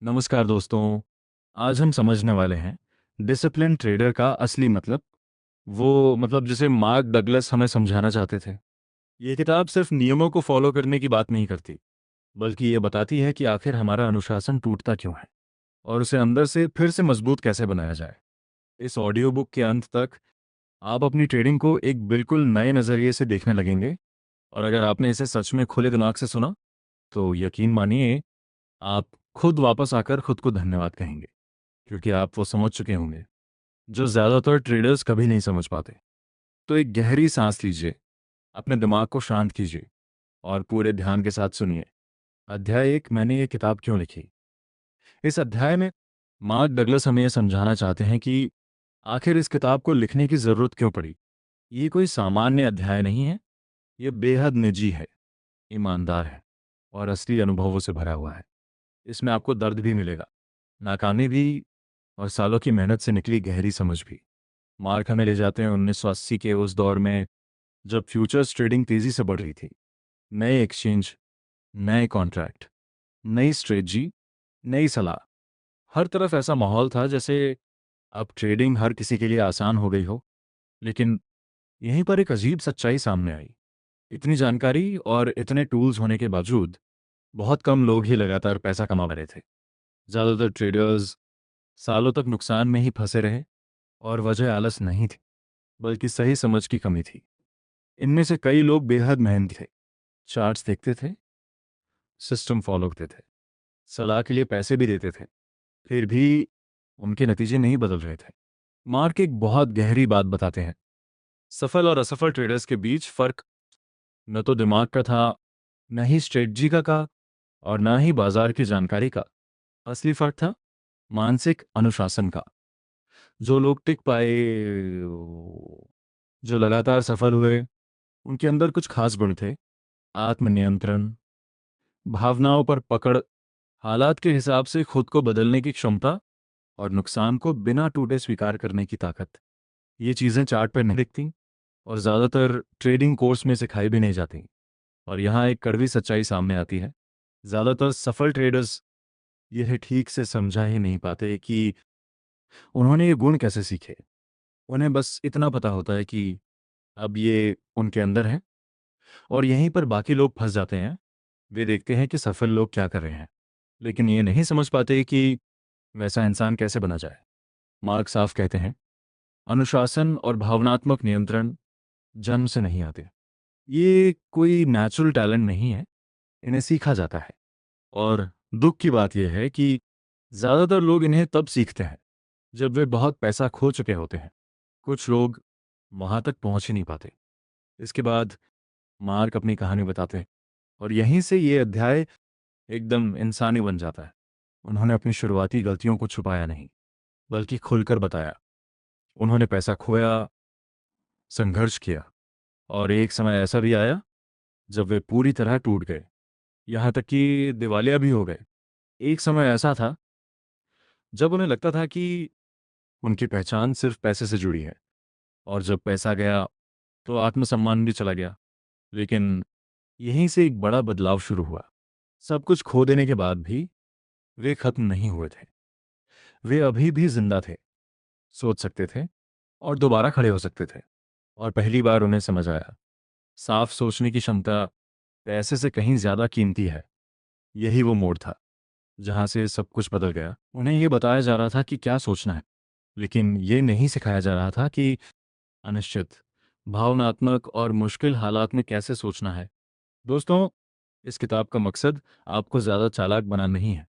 नमस्कार दोस्तों। आज हम समझने वाले हैं डिसिप्लिन ट्रेडर का असली मतलब। वो मतलब जिसे मार्क डगलस हमें समझाना चाहते थे। ये किताब सिर्फ नियमों को फॉलो करने की बात नहीं करती, बल्कि ये बताती है कि आखिर हमारा अनुशासन टूटता क्यों है और उसे अंदर से फिर से मजबूत कैसे बनाया जाए। इस ऑडियो बुक के अंत तक आप अपनी ट्रेडिंग को एक बिल्कुल नए नज़रिए से देखने लगेंगे। और अगर आपने इसे सच में खुले दिमाग से सुना, तो यकीन मानिए, आप खुद वापस आकर खुद को धन्यवाद कहेंगे, क्योंकि आप वो समझ चुके होंगे जो ज़्यादातर ट्रेडर्स कभी नहीं समझ पाते। तो एक गहरी सांस लीजिए, अपने दिमाग को शांत कीजिए और पूरे ध्यान के साथ सुनिए। अध्याय 1, मैंने ये किताब क्यों लिखी। इस अध्याय में मार्क डगलस हमें यह समझाना चाहते हैं कि आखिर इस किताब को लिखने की ज़रूरत क्यों पड़ी। ये कोई सामान्य अध्याय नहीं है, ये बेहद निजी है, ईमानदार है और असली अनुभवों से भरा हुआ है। इसमें आपको दर्द भी मिलेगा, नाकामी भी, और सालों की मेहनत से निकली गहरी समझ भी। मार्क हमें ले जाते हैं 1980 के उस दौर में, जब फ्यूचर्स ट्रेडिंग तेजी से बढ़ रही थी। नए एक्सचेंज, नए कॉन्ट्रैक्ट, नई स्ट्रेटजी, नई सलाह। हर तरफ ऐसा माहौल था जैसे अब ट्रेडिंग हर किसी के लिए आसान हो गई हो। लेकिन यहीं पर एक अजीब सच्चाई सामने आई। इतनी जानकारी और इतने टूल्स होने के बावजूद बहुत कम लोग ही लगातार पैसा कमा रहे थे। ज़्यादातर ट्रेडर्स सालों तक नुकसान में ही फंसे रहे, और वजह आलस नहीं थी, बल्कि सही समझ की कमी थी। इनमें से कई लोग बेहद मेहनती थे, चार्ट्स देखते थे, सिस्टम फॉलो करते थे, सलाह के लिए पैसे भी देते थे, फिर भी उनके नतीजे नहीं बदल रहे थे। मार्क एक बहुत गहरी बात बताते हैं। सफल और असफल ट्रेडर्स के बीच फर्क न तो दिमाग का था, न ही स्ट्रेटजी का, और न ही बाजार की जानकारी का। असली फर्क था मानसिक अनुशासन का। जो लोग टिक पाए, जो लगातार सफल हुए, उनके अंदर कुछ खास गुण थे। आत्मनियंत्रण, भावनाओं पर पकड़, हालात के हिसाब से खुद को बदलने की क्षमता, और नुकसान को बिना टूटे स्वीकार करने की ताकत। ये चीज़ें चार्ट पर नहीं दिखती, और ज़्यादातर ट्रेडिंग कोर्स में सिखाई भी नहीं जाती। और यहाँ एक कड़वी सच्चाई सामने आती है। ज़्यादातर सफल ट्रेडर्स यह ठीक से समझा ही नहीं पाते कि उन्होंने ये गुण कैसे सीखे। उन्हें बस इतना पता होता है कि अब ये उनके अंदर है, और यहीं पर बाकी लोग फंस जाते हैं। वे देखते हैं कि सफल लोग क्या कर रहे हैं, लेकिन ये नहीं समझ पाते कि वैसा इंसान कैसे बना जाए। मार्क साफ कहते हैं, अनुशासन और भावनात्मक नियंत्रण जन्म से नहीं आते। ये कोई नेचुरल टैलेंट नहीं है, इन्हें सीखा जाता है। और दुख की बात यह है कि ज़्यादातर लोग इन्हें तब सीखते हैं जब वे बहुत पैसा खो चुके होते हैं। कुछ लोग वहाँ तक पहुँच ही नहीं पाते। इसके बाद मार्क अपनी कहानी बताते हैं, और यहीं से ये अध्याय एकदम इंसानी बन जाता है। उन्होंने अपनी शुरुआती गलतियों को छुपाया नहीं, बल्कि खुलकर बताया। उन्होंने पैसा खोया, संघर्ष किया, और एक समय ऐसा भी आया जब वे पूरी तरह टूट गए, यहाँ तक कि दिवालिया भी हो गए। एक समय ऐसा था जब उन्हें लगता था कि उनकी पहचान सिर्फ पैसे से जुड़ी है, और जब पैसा गया तो आत्मसम्मान भी चला गया। लेकिन यहीं से एक बड़ा बदलाव शुरू हुआ। सब कुछ खो देने के बाद भी वे खत्म नहीं हुए थे। वे अभी भी जिंदा थे, सोच सकते थे और दोबारा खड़े हो सकते थे। और पहली बार उन्हें समझ आया, साफ सोचने की क्षमता पैसे से कहीं ज्यादा कीमती है। यही वो मोड़ था जहां से सब कुछ बदल गया। उन्हें ये बताया जा रहा था कि क्या सोचना है, लेकिन ये नहीं सिखाया जा रहा था कि अनिश्चित, भावनात्मक और मुश्किल हालात में कैसे सोचना है। दोस्तों, इस किताब का मकसद आपको ज्यादा चालाक बनाना नहीं है,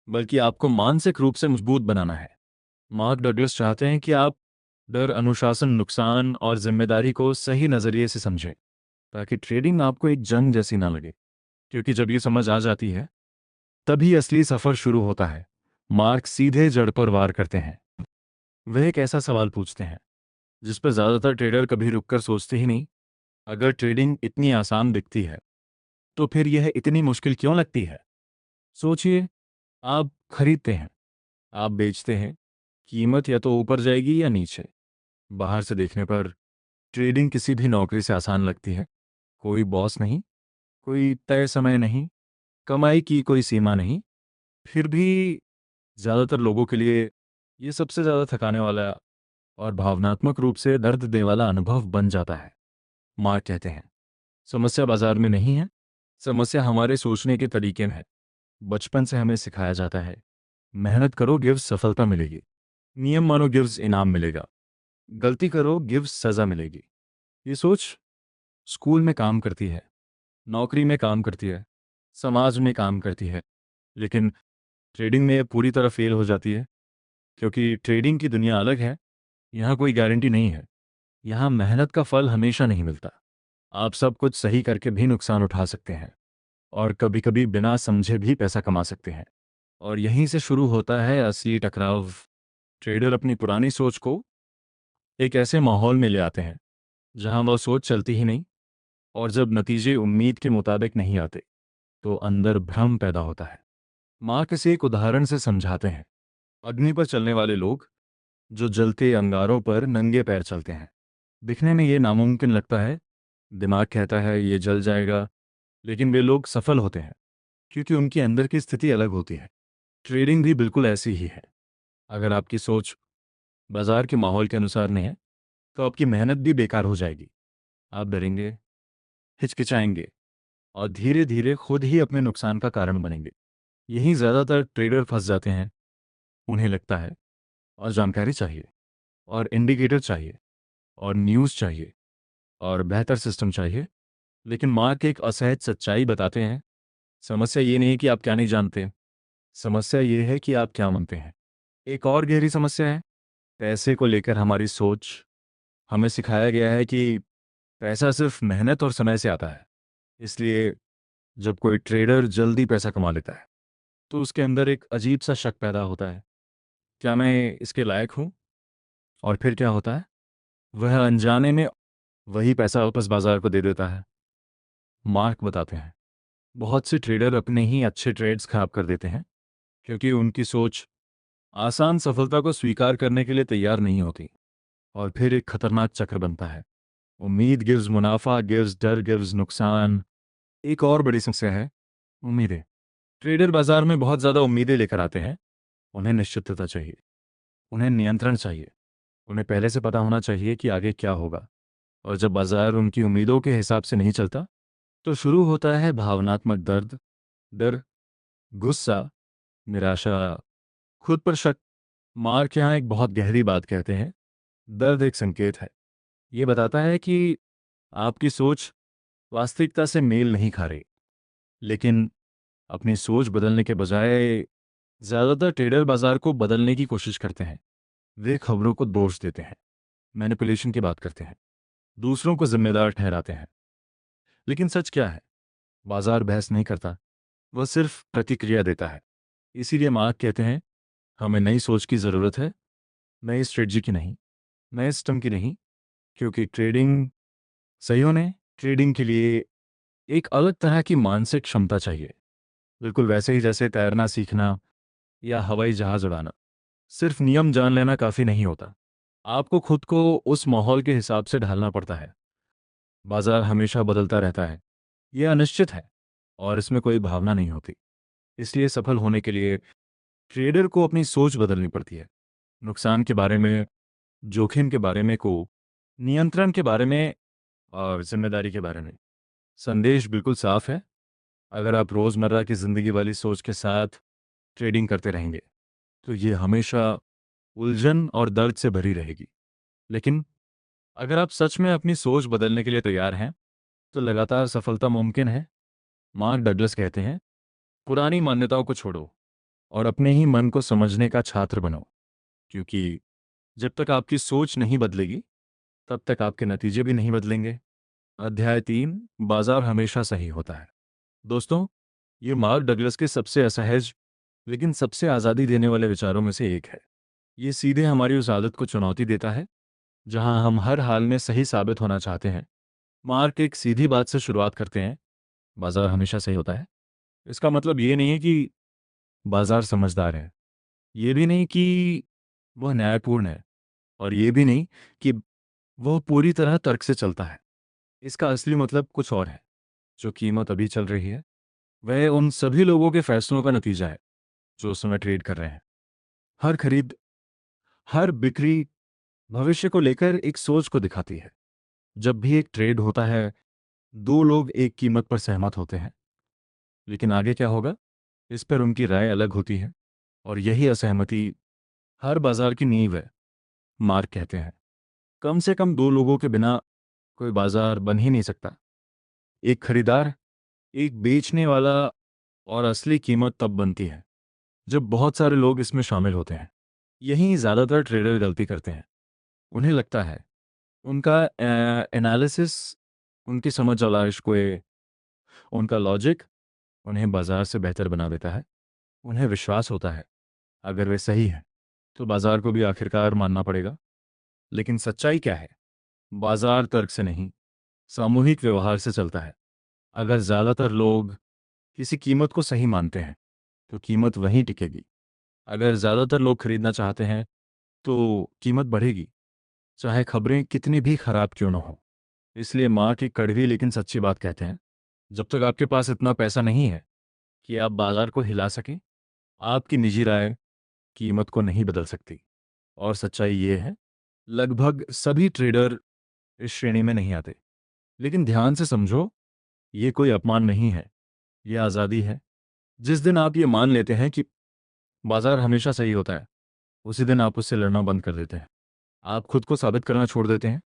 बल्कि आपको मानसिक रूप से मजबूत बनाना है। मार्क डगलस चाहते हैं कि आप डर, अनुशासन, नुकसान और जिम्मेदारी को सही नजरिए से समझें, ताकि ट्रेडिंग आपको एक जंग जैसी ना लगे। क्योंकि जब ये समझ आ जाती है, तभी असली सफर शुरू होता है। मार्क सीधे जड़ पर वार करते हैं। वह एक ऐसा सवाल पूछते हैं जिस पर ज्यादातर ट्रेडर कभी रुककर सोचते ही नहीं। अगर ट्रेडिंग इतनी आसान दिखती है, तो फिर यह इतनी मुश्किल क्यों लगती है। सोचिए, आप खरीदते हैं, आप बेचते हैं, कीमत या तो ऊपर जाएगी या नीचे। बाहर से देखने पर ट्रेडिंग किसी भी नौकरी से आसान लगती है। कोई बॉस नहीं, कोई तय समय नहीं, कमाई की कोई सीमा नहीं। फिर भी ज़्यादातर लोगों के लिए ये सबसे ज़्यादा थकाने वाला और भावनात्मक रूप से दर्द देने वाला अनुभव बन जाता है। मार्क कहते हैं, समस्या बाजार में नहीं है, समस्या हमारे सोचने के तरीके में है। बचपन से हमें सिखाया जाता है, मेहनत करो गिव्स सफलता मिलेगी, नियम मानो गिव्स इनाम मिलेगा, गलती करो गिव्स सज़ा मिलेगी। ये सोच स्कूल में काम करती है, नौकरी में काम करती है, समाज में काम करती है, लेकिन ट्रेडिंग में ये पूरी तरह फेल हो जाती है, क्योंकि ट्रेडिंग की दुनिया अलग है। यहाँ कोई गारंटी नहीं है, यहाँ मेहनत का फल हमेशा नहीं मिलता। आप सब कुछ सही करके भी नुकसान उठा सकते हैं और कभी कभी बिना समझे भी पैसा कमा सकते हैं। और यहीं से शुरू होता है असली टकराव। ट्रेडर अपनी पुरानी सोच को एक ऐसे माहौल में ले आते हैं जहां वह सोच चलती ही नहीं, और जब नतीजे उम्मीद के मुताबिक नहीं आते तो अंदर भ्रम पैदा होता है। माँ किसी एक उदाहरण से समझाते हैं। अग्नि पर चलने वाले लोग जो जलते अंगारों पर नंगे पैर चलते हैं, दिखने में ये नामुमकिन लगता है, दिमाग कहता है ये जल जाएगा, लेकिन वे लोग सफल होते हैं क्योंकि उनके अंदर की स्थिति अलग होती है। ट्रेडिंग भी बिल्कुल ऐसी ही है। अगर आपकी सोच बाजार के माहौल के अनुसार नहीं है तो आपकी मेहनत भी बेकार हो जाएगी। आप डरेंगे, हिचकिचाएंगे और धीरे धीरे खुद ही अपने नुकसान का कारण बनेंगे। यहीं ज़्यादातर ट्रेडर फंस जाते हैं। उन्हें लगता है और जानकारी चाहिए और इंडिकेटर चाहिए और न्यूज़ चाहिए और बेहतर सिस्टम चाहिए, लेकिन मार्क एक असहज सच्चाई बताते हैं। समस्या ये नहीं कि आप क्या नहीं जानते, समस्या ये है कि आप क्या मानते हैं। एक और गहरी समस्या है पैसे को लेकर हमारी सोच। हमें सिखाया गया है कि पैसा सिर्फ मेहनत और समय से आता है, इसलिए जब कोई ट्रेडर जल्दी पैसा कमा लेता है तो उसके अंदर एक अजीब सा शक पैदा होता है, क्या मैं इसके लायक हूँ? और फिर क्या होता है, वह अनजाने में वही पैसा वापस बाजार को दे देता है। मार्क बताते हैं, बहुत से ट्रेडर अपने ही अच्छे ट्रेड्स खराब कर देते हैं क्योंकि उनकी सोच आसान सफलता को स्वीकार करने के लिए तैयार नहीं होती। और फिर एक खतरनाक चक्र बनता है, उम्मीद गिव्स मुनाफा गिव्स डर गिव्स नुकसान। एक और बड़ी समस्या है उम्मीदें। ट्रेडर बाजार में बहुत ज़्यादा उम्मीदें लेकर आते हैं। उन्हें निश्चितता चाहिए, उन्हें नियंत्रण चाहिए, उन्हें पहले से पता होना चाहिए कि आगे क्या होगा। और जब बाजार उनकी उम्मीदों के हिसाब से नहीं चलता तो शुरू होता है भावनात्मक दर्द, डर, गुस्सा, निराशा, खुद पर शक। मार्क यहाँ एक बहुत गहरी बात कहते हैं, दर्द एक संकेत है। ये बताता है कि आपकी सोच वास्तविकता से मेल नहीं खा रही। लेकिन अपनी सोच बदलने के बजाय ज़्यादातर ट्रेडर बाजार को बदलने की कोशिश करते हैं। वे खबरों को दोष देते हैं, मैनिपुलेशन की बात करते हैं, दूसरों को जिम्मेदार ठहराते हैं। लेकिन सच क्या है, बाजार बहस नहीं करता, वह सिर्फ प्रतिक्रिया देता है। इसीलिए मार्क कहते हैं, हमें नई सोच की ज़रूरत है, नई स्ट्रेटजी की नहीं, नए सिस्टम की नहीं, क्योंकि ट्रेडिंग सही होने ट्रेडिंग के लिए एक अलग तरह की मानसिक क्षमता चाहिए। बिल्कुल वैसे ही जैसे तैरना सीखना या हवाई जहाज उड़ाना। सिर्फ नियम जान लेना काफ़ी नहीं होता, आपको खुद को उस माहौल के हिसाब से ढालना पड़ता है। बाजार हमेशा बदलता रहता है, यह अनिश्चित है और इसमें कोई भावना नहीं होती। इसलिए सफल होने के लिए ट्रेडर को अपनी सोच बदलनी पड़ती है। नुकसान के बारे में, जोखिम के बारे में, को नियंत्रण के बारे में और जिम्मेदारी के बारे में। संदेश बिल्कुल साफ है, अगर आप रोज़मर्रा की ज़िंदगी वाली सोच के साथ ट्रेडिंग करते रहेंगे तो ये हमेशा उलझन और दर्द से भरी रहेगी। लेकिन अगर आप सच में अपनी सोच बदलने के लिए तैयार हैं तो लगातार सफलता मुमकिन है। मार्क डगलस कहते हैं, पुरानी मान्यताओं को छोड़ो और अपने ही मन को समझने का छात्र बनो, क्योंकि जब तक आपकी सोच नहीं बदलेगी तब तक आपके नतीजे भी नहीं बदलेंगे। अध्याय 3, बाजार हमेशा सही होता है। दोस्तों, ये मार्क डगलस के सबसे असहज लेकिन सबसे आज़ादी देने वाले विचारों में से एक है। ये सीधे हमारी उस आदत को चुनौती देता है जहां हम हर हाल में सही साबित होना चाहते हैं। मार्क एक सीधी बात से शुरुआत करते हैं, बाजार हमेशा सही होता है। इसका मतलब ये नहीं है कि बाजार समझदार है, ये भी नहीं कि वह न्यायपूर्ण है, और ये भी नहीं कि वह पूरी तरह तर्क से चलता है। इसका असली मतलब कुछ और है। जो कीमत अभी चल रही है वह उन सभी लोगों के फैसलों का नतीजा है जो उस समय ट्रेड कर रहे हैं। हर खरीद, हर बिक्री भविष्य को लेकर एक सोच को दिखाती है। जब भी एक ट्रेड होता है, दो लोग एक कीमत पर सहमत होते हैं, लेकिन आगे क्या होगा, इस पर उनकी राय अलग होती है। और यही असहमति हर बाजार की नींव है। मार्क कहते हैं, कम से कम दो लोगों के बिना कोई बाजार बन ही नहीं सकता। एक खरीदार, एक बेचने वाला, और असली कीमत तब बनती है जब बहुत सारे लोग इसमें शामिल होते हैं। यही ज़्यादातर ट्रेडर गलती करते हैं। उन्हें लगता है उनका एनालिसिस, उनकी समझ तलाश को, उनका लॉजिक उन्हें बाजार से बेहतर बना देता है। उन्हें विश्वास होता है अगर वे सही हैं तो बाजार को भी आखिरकार मानना पड़ेगा। लेकिन सच्चाई क्या है? बाजार तर्क से नहीं, सामूहिक व्यवहार से चलता है। अगर ज़्यादातर लोग किसी कीमत को सही मानते हैं तो कीमत वहीं टिकेगी। अगर ज़्यादातर लोग खरीदना चाहते हैं तो कीमत बढ़ेगी, चाहे खबरें कितनी भी खराब क्यों न हो। इसलिए माँ की कड़वी लेकिन सच्ची बात कहते हैं, जब तक आपके पास इतना पैसा नहीं है कि आप बाजार को हिला सकें, आपकी निजी राय कीमत को नहीं बदल सकती। और सच्चाई ये है, लगभग सभी ट्रेडर इस श्रेणी में नहीं आते। लेकिन ध्यान से समझो, ये कोई अपमान नहीं है, ये आज़ादी है। जिस दिन आप ये मान लेते हैं कि बाजार हमेशा सही होता है, उसी दिन आप उससे लड़ना बंद कर देते हैं। आप खुद को साबित करना छोड़ देते हैं।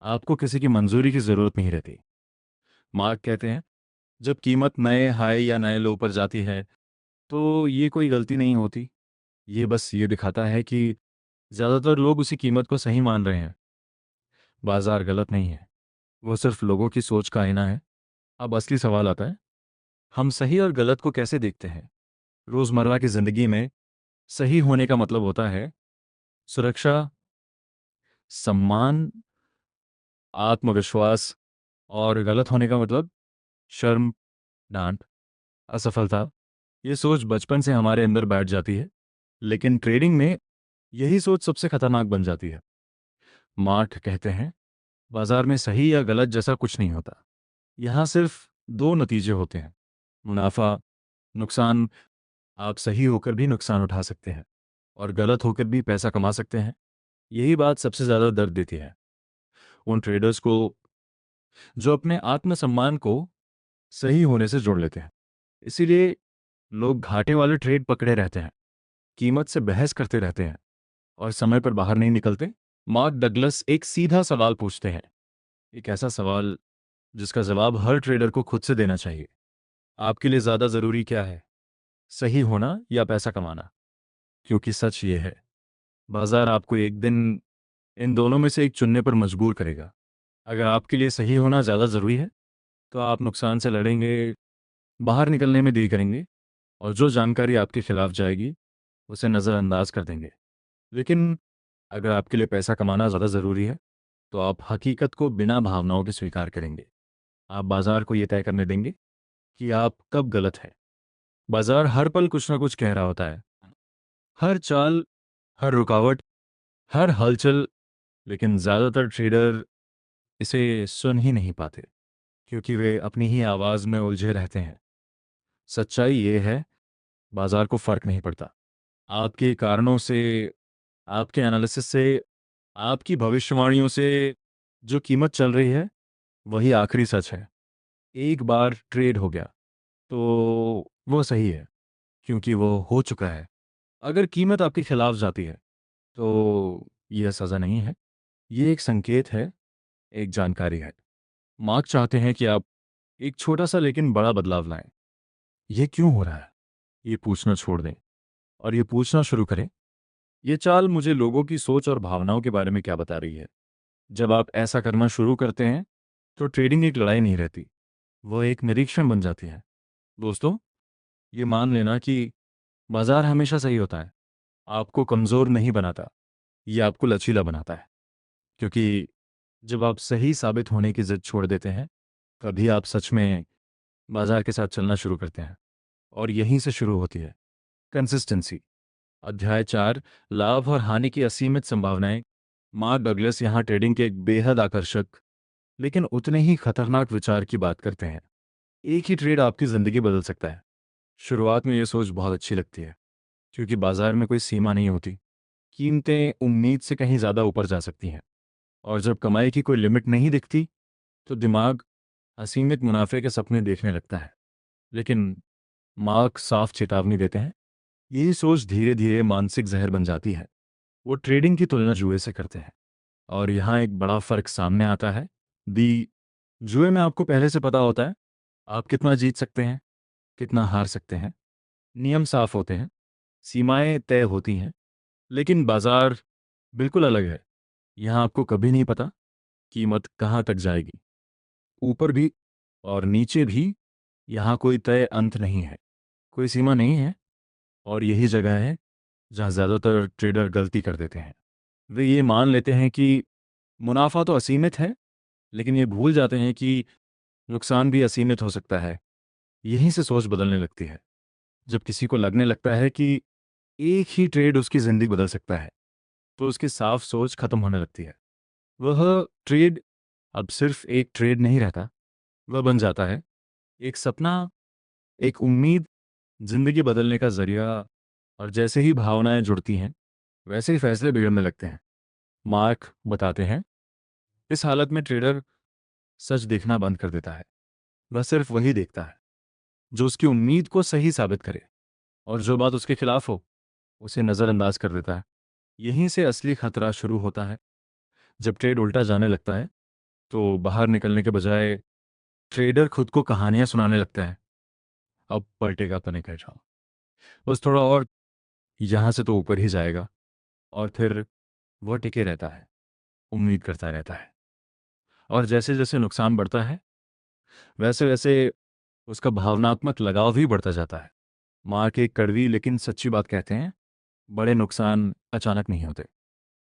आपको किसी की मंजूरी की ज़रूरत नहीं रहती। मार्क कहते हैं, जब कीमत नए हाई या नए लो पर जाती है तो ये कोई गलती नहीं होती। ये बस ये दिखाता है कि ज़्यादातर लोग उसी कीमत को सही मान रहे हैं। बाजार गलत नहीं है, वो सिर्फ लोगों की सोच का आईना है। अब असली सवाल आता है, हम सही और गलत को कैसे देखते हैं? रोज़मर्रा की ज़िंदगी में सही होने का मतलब होता है सुरक्षा, सम्मान, आत्मविश्वास। और गलत होने का मतलब शर्म, डांट, असफलता। ये सोच बचपन से हमारे अंदर बैठ जाती है, लेकिन ट्रेडिंग में यही सोच सबसे खतरनाक बन जाती है। मार्क कहते हैं, बाजार में सही या गलत जैसा कुछ नहीं होता। यहाँ सिर्फ दो नतीजे होते हैं, मुनाफा, नुकसान। आप सही होकर भी नुकसान उठा सकते हैं और गलत होकर भी पैसा कमा सकते हैं। यही बात सबसे ज़्यादा दर्द देती है उन ट्रेडर्स को जो अपने आत्मसम्मान को सही होने से जोड़ लेते हैं। इसीलिए लोग घाटे वाले ट्रेड पकड़े रहते हैं, कीमत से बहस करते रहते हैं और समय पर बाहर नहीं निकलते। मार्क डगलस एक सीधा सवाल पूछते हैं, एक ऐसा सवाल जिसका जवाब हर ट्रेडर को खुद से देना चाहिए। आपके लिए ज़्यादा ज़रूरी क्या है, सही होना या पैसा कमाना? क्योंकि सच ये है, बाजार आपको एक दिन इन दोनों में से एक चुनने पर मजबूर करेगा। अगर आपके लिए सही होना ज़्यादा ज़रूरी है तो आप नुकसान से लड़ेंगे, बाहर निकलने में देरी करेंगे और जो जानकारी आपके खिलाफ जाएगी उसे नज़रअंदाज कर देंगे। लेकिन अगर आपके लिए पैसा कमाना ज़्यादा ज़रूरी है तो आप हकीकत को बिना भावनाओं के स्वीकार करेंगे। आप बाजार को ये तय करने देंगे कि आप कब गलत हैं। बाजार हर पल कुछ ना कुछ कह रहा होता है, हर चाल, हर रुकावट, हर हलचल। लेकिन ज़्यादातर ट्रेडर इसे सुन ही नहीं पाते क्योंकि वे अपनी ही आवाज़ में उलझे रहते हैं। सच्चाई ये है, बाजार को फ़र्क नहीं पड़ता। आपके कारणों से, आपके एनालिसिस से, आपकी भविष्यवाणियों से जो कीमत चल रही है वही आखिरी सच है। एक बार ट्रेड हो गया तो वो सही है क्योंकि वो हो चुका है। अगर कीमत आपके खिलाफ जाती है तो यह सज़ा नहीं है, ये एक संकेत है, एक जानकारी है। मार्क चाहते हैं कि आप एक छोटा सा लेकिन बड़ा बदलाव लाएं। ये क्यों हो रहा है, ये पूछना छोड़ दें और ये पूछना शुरू करें, ये चाल मुझे लोगों की सोच और भावनाओं के बारे में क्या बता रही है। जब आप ऐसा करना शुरू करते हैं तो ट्रेडिंग एक लड़ाई नहीं रहती, वो एक निरीक्षण बन जाती है। दोस्तों, ये मान लेना कि बाजार हमेशा सही होता है, आपको कमज़ोर नहीं बनाता, ये आपको लचीला बनाता है। क्योंकि जब आप सही साबित होने की ज़िद छोड़ देते हैं, तभी आप सच में बाजार के साथ चलना शुरू करते हैं। और यहीं से शुरू होती है कंसिस्टेंसी। अध्याय 4, लाभ और हानि की असीमित संभावनाएं। मार्क डगलस यहाँ ट्रेडिंग के एक बेहद आकर्षक लेकिन उतने ही खतरनाक विचार की बात करते हैं। एक ही ट्रेड आपकी ज़िंदगी बदल सकता है। शुरुआत में ये सोच बहुत अच्छी लगती है, क्योंकि बाजार में कोई सीमा नहीं होती। कीमतें उम्मीद से कहीं ज़्यादा ऊपर जा सकती हैं, और जब कमाई की कोई लिमिट नहीं दिखती तो दिमाग असीमित मुनाफे के सपने देखने लगता है। लेकिन मार्क साफ चेतावनी देते हैं, यही सोच धीरे धीरे मानसिक जहर बन जाती है। वो ट्रेडिंग की तुलना जुए से करते हैं, और यहाँ एक बड़ा फर्क सामने आता है। दी जुए में आपको पहले से पता होता है आप कितना जीत सकते हैं, कितना हार सकते हैं। नियम साफ होते हैं, सीमाएं तय होती हैं। लेकिन बाजार बिल्कुल अलग है। यहाँ आपको कभी नहीं पता कीमत कहाँ तक जाएगी, ऊपर भी और नीचे भी। यहाँ कोई तय अंत नहीं है, कोई सीमा नहीं है। और यही जगह है जहाँ ज़्यादातर ट्रेडर गलती कर देते हैं। वे ये मान लेते हैं कि मुनाफा तो असीमित है, लेकिन ये भूल जाते हैं कि नुकसान भी असीमित हो सकता है। यहीं से सोच बदलने लगती है। जब किसी को लगने लगता है कि एक ही ट्रेड उसकी ज़िंदगी बदल सकता है, तो उसकी साफ सोच खत्म होने लगती है। वह ट्रेड अब सिर्फ एक ट्रेड नहीं रहता, वह बन जाता है एक सपना, एक उम्मीद, जिंदगी बदलने का जरिया। और जैसे ही भावनाएं जुड़ती हैं, वैसे ही फैसले बिगड़ने लगते हैं। मार्क बताते हैं, इस हालत में ट्रेडर सच देखना बंद कर देता है। वह सिर्फ वही देखता है जो उसकी उम्मीद को सही साबित करे, और जो बात उसके खिलाफ हो उसे नज़रअंदाज कर देता है। यहीं से असली खतरा शुरू होता है। जब ट्रेड उल्टा जाने लगता है, तो बाहर निकलने के बजाय ट्रेडर खुद को कहानियां सुनाने लगता है। अब पलटेगा तो निकल जाओ, बस थोड़ा और, यहाँ से तो ऊपर ही जाएगा। और फिर वह टिके रहता है, उम्मीद करता रहता है। और जैसे जैसे नुकसान बढ़ता है, वैसे वैसे उसका भावनात्मक लगाव भी बढ़ता जाता है। माँ के कड़वी लेकिन सच्ची बात कहते हैं, बड़े नुकसान अचानक नहीं होते,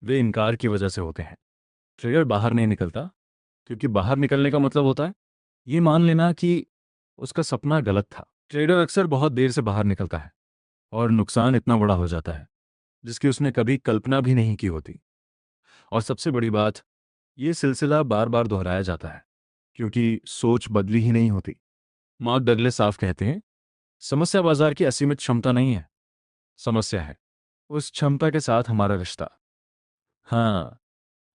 वे इनकार की वजह से होते हैं। ट्रिगर बाहर नहीं निकलता, क्योंकि बाहर निकलने का मतलब होता है ये मान लेना कि उसका सपना गलत था। ट्रेडर अक्सर बहुत देर से बाहर निकलता है, और नुकसान इतना बड़ा हो जाता है जिसकी उसने कभी कल्पना भी नहीं की होती। और सबसे बड़ी बात, ये सिलसिला बार बार दोहराया जाता है, क्योंकि सोच बदली ही नहीं होती। मार्क डगलस साफ कहते हैं, समस्या बाजार की असीमित क्षमता नहीं है, समस्या है उस क्षमता के साथ हमारा रिश्ता। हाँ,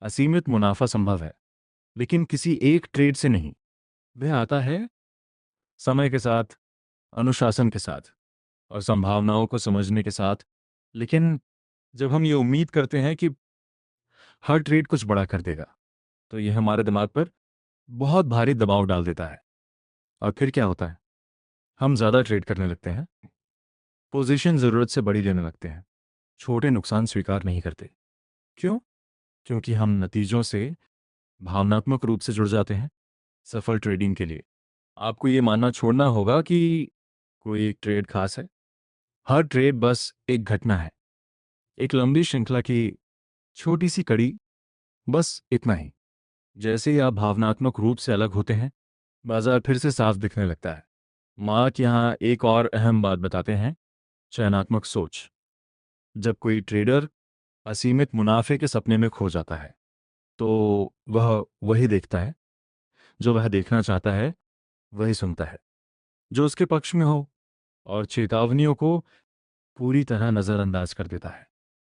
असीमित मुनाफा संभव है, लेकिन किसी एक ट्रेड से नहीं। वह आता है समय के साथ, अनुशासन के साथ, और संभावनाओं को समझने के साथ। लेकिन जब हम ये उम्मीद करते हैं कि हर ट्रेड कुछ बड़ा कर देगा, तो यह हमारे दिमाग पर बहुत भारी दबाव डाल देता है। और फिर क्या होता है, हम ज़्यादा ट्रेड करने लगते हैं, पोजीशन ज़रूरत से बड़ी लेने लगते हैं, छोटे नुकसान स्वीकार नहीं करते। क्यों? क्योंकि हम नतीजों से भावनात्मक रूप से जुड़ जाते हैं। सफल ट्रेडिंग के लिए आपको ये मानना छोड़ना होगा कि कोई एक ट्रेड खास है। हर ट्रेड बस एक घटना है, एक लंबी श्रृंखला की छोटी सी कड़ी, बस इतना ही। जैसे ही आप भावनात्मक रूप से अलग होते हैं, बाजार फिर से साफ दिखने लगता है। मार्क यहाँ एक और अहम बात बताते हैं, चयनात्मक सोच। जब कोई ट्रेडर असीमित मुनाफे के सपने में खो जाता है, तो वह वही देखता है जो वह देखना चाहता है, वही सुनता है जो उसके पक्ष में हो, और चेतावनियों को पूरी तरह नज़रअंदाज कर देता है।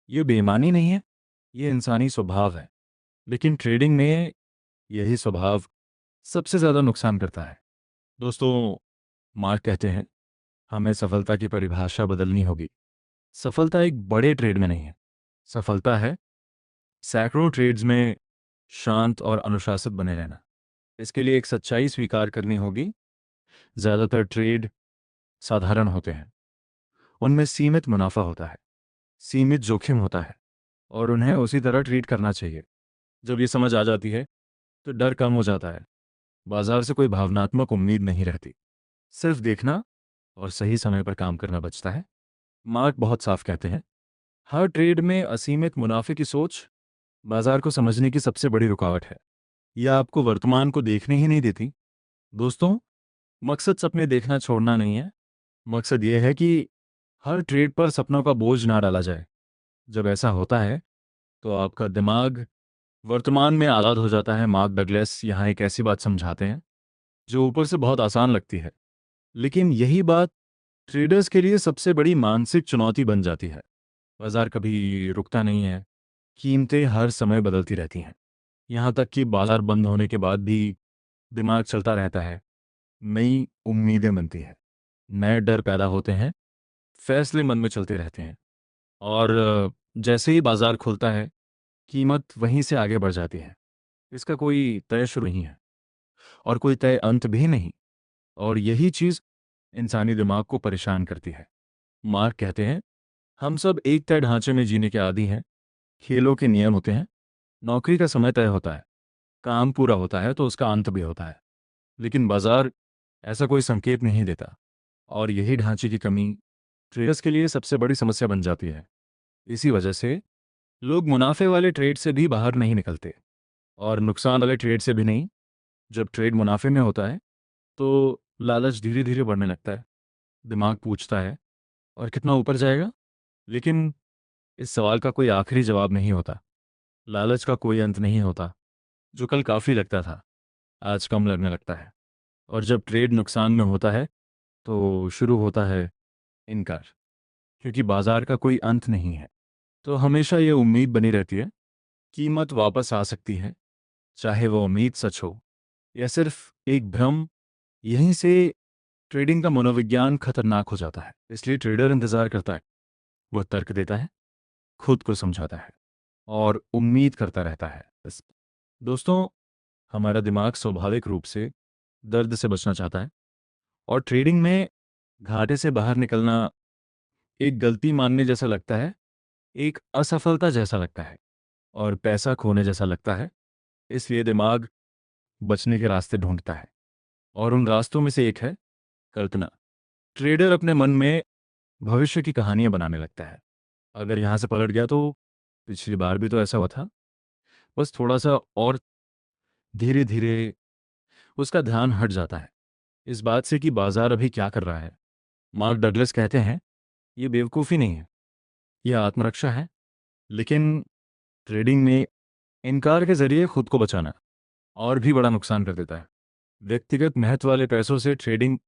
ये बेईमानी नहीं है, ये इंसानी स्वभाव है। लेकिन ट्रेडिंग में यही स्वभाव सबसे ज़्यादा नुकसान करता है। दोस्तों, मार्क कहते हैं, हमें सफलता की परिभाषा बदलनी होगी। सफलता एक बड़े ट्रेड में नहीं है, सफलता है सैकड़ों ट्रेड्स में शांत और अनुशासित बने रहना। इसके लिए एक सच्चाई स्वीकार करनी होगी, ज़्यादातर ट्रेड साधारण होते हैं। उनमें सीमित मुनाफा होता है, सीमित जोखिम होता है, और उन्हें उसी तरह ट्रीट करना चाहिए। जब ये समझ आ जाती है, तो डर कम हो जाता है। बाजार से कोई भावनात्मक उम्मीद नहीं रहती, सिर्फ देखना और सही समय पर काम करना बचता है। मार्क बहुत साफ कहते हैं, हर ट्रेड में असीमित मुनाफे की सोच बाजार को समझने की सबसे बड़ी रुकावट है। यह आपको वर्तमान को देखने ही नहीं देती। दोस्तों, मकसद सपने देखना छोड़ना नहीं है, मकसद यह है कि हर ट्रेड पर सपनों का बोझ ना डाला जाए। जब ऐसा होता है, तो आपका दिमाग वर्तमान में आज़ाद हो जाता है। मार्क डगलस यहाँ एक ऐसी बात समझाते हैं जो ऊपर से बहुत आसान लगती है, लेकिन यही बात ट्रेडर्स के लिए सबसे बड़ी मानसिक चुनौती बन जाती है। बाजार कभी रुकता नहीं है, कीमतें हर समय बदलती रहती हैं। यहाँ तक कि बाजार बंद होने के बाद भी दिमाग चलता रहता है, नई उम्मीदें बनती हैं, नए डर पैदा होते हैं, फैसले मन में चलते रहते हैं। और जैसे ही बाजार खुलता है, कीमत वहीं से आगे बढ़ जाती है। इसका कोई तय शुरू नहीं है और कोई तय अंत भी नहीं। और यही चीज़ इंसानी दिमाग को परेशान करती है। मार्क कहते हैं, हम सब एक तय ढांचे में जीने के आदी हैं। खेलों के नियम होते हैं, नौकरी का समय तय होता है, काम पूरा होता है तो उसका अंत भी होता है। लेकिन बाजार ऐसा कोई संकेत नहीं देता। और यही ढांचे की कमी ट्रेडर्स के लिए सबसे बड़ी समस्या बन जाती है। इसी वजह से लोग मुनाफे वाले ट्रेड से भी बाहर नहीं निकलते और नुकसान वाले ट्रेड से भी नहीं। जब ट्रेड मुनाफे में होता है तो लालच धीरे धीरे बढ़ने लगता है। दिमाग पूछता है, और कितना ऊपर जाएगा? लेकिन इस सवाल का कोई आखिरी जवाब नहीं होता। लालच का कोई अंत नहीं होता। जो कल काफ़ी लगता था, आज कम लगने लगता है। और जब ट्रेड नुकसान में होता है तो शुरू होता है इनकार, क्योंकि बाजार का कोई अंत नहीं है। तो हमेशा ये उम्मीद बनी रहती है, कीमत वापस आ सकती है, चाहे वो उम्मीद सच हो या सिर्फ एक भ्रम। यहीं से ट्रेडिंग का मनोविज्ञान खतरनाक हो जाता है। इसलिए ट्रेडर इंतजार करता है, वह तर्क देता है, खुद को समझाता है और उम्मीद करता रहता है। दोस्तों, हमारा दिमाग स्वाभाविक रूप से दर्द से बचना चाहता है और ट्रेडिंग में घाटे से बाहर निकलना एक गलती मानने जैसा लगता है, एक असफलता जैसा लगता है और पैसा खोने जैसा लगता है। इसलिए दिमाग बचने के रास्ते ढूंढता है और उन रास्तों में से एक है कल्पना। ट्रेडर अपने मन में भविष्य की कहानियां बनाने लगता है। अगर यहाँ से पलट गया तो पिछली बार भी तो ऐसा हुआ था, बस थोड़ा सा और। धीरे धीरे उसका ध्यान हट जाता है इस बात से कि बाजार अभी क्या कर रहा है। मार्क डगलस कहते हैं, ये बेवकूफ़ी नहीं है, यह आत्मरक्षा है। लेकिन ट्रेडिंग में इनकार के जरिए खुद को बचाना और भी बड़ा नुकसान कर देता है। व्यक्तिगत महत्व वाले पैसों से ट्रेडिंग।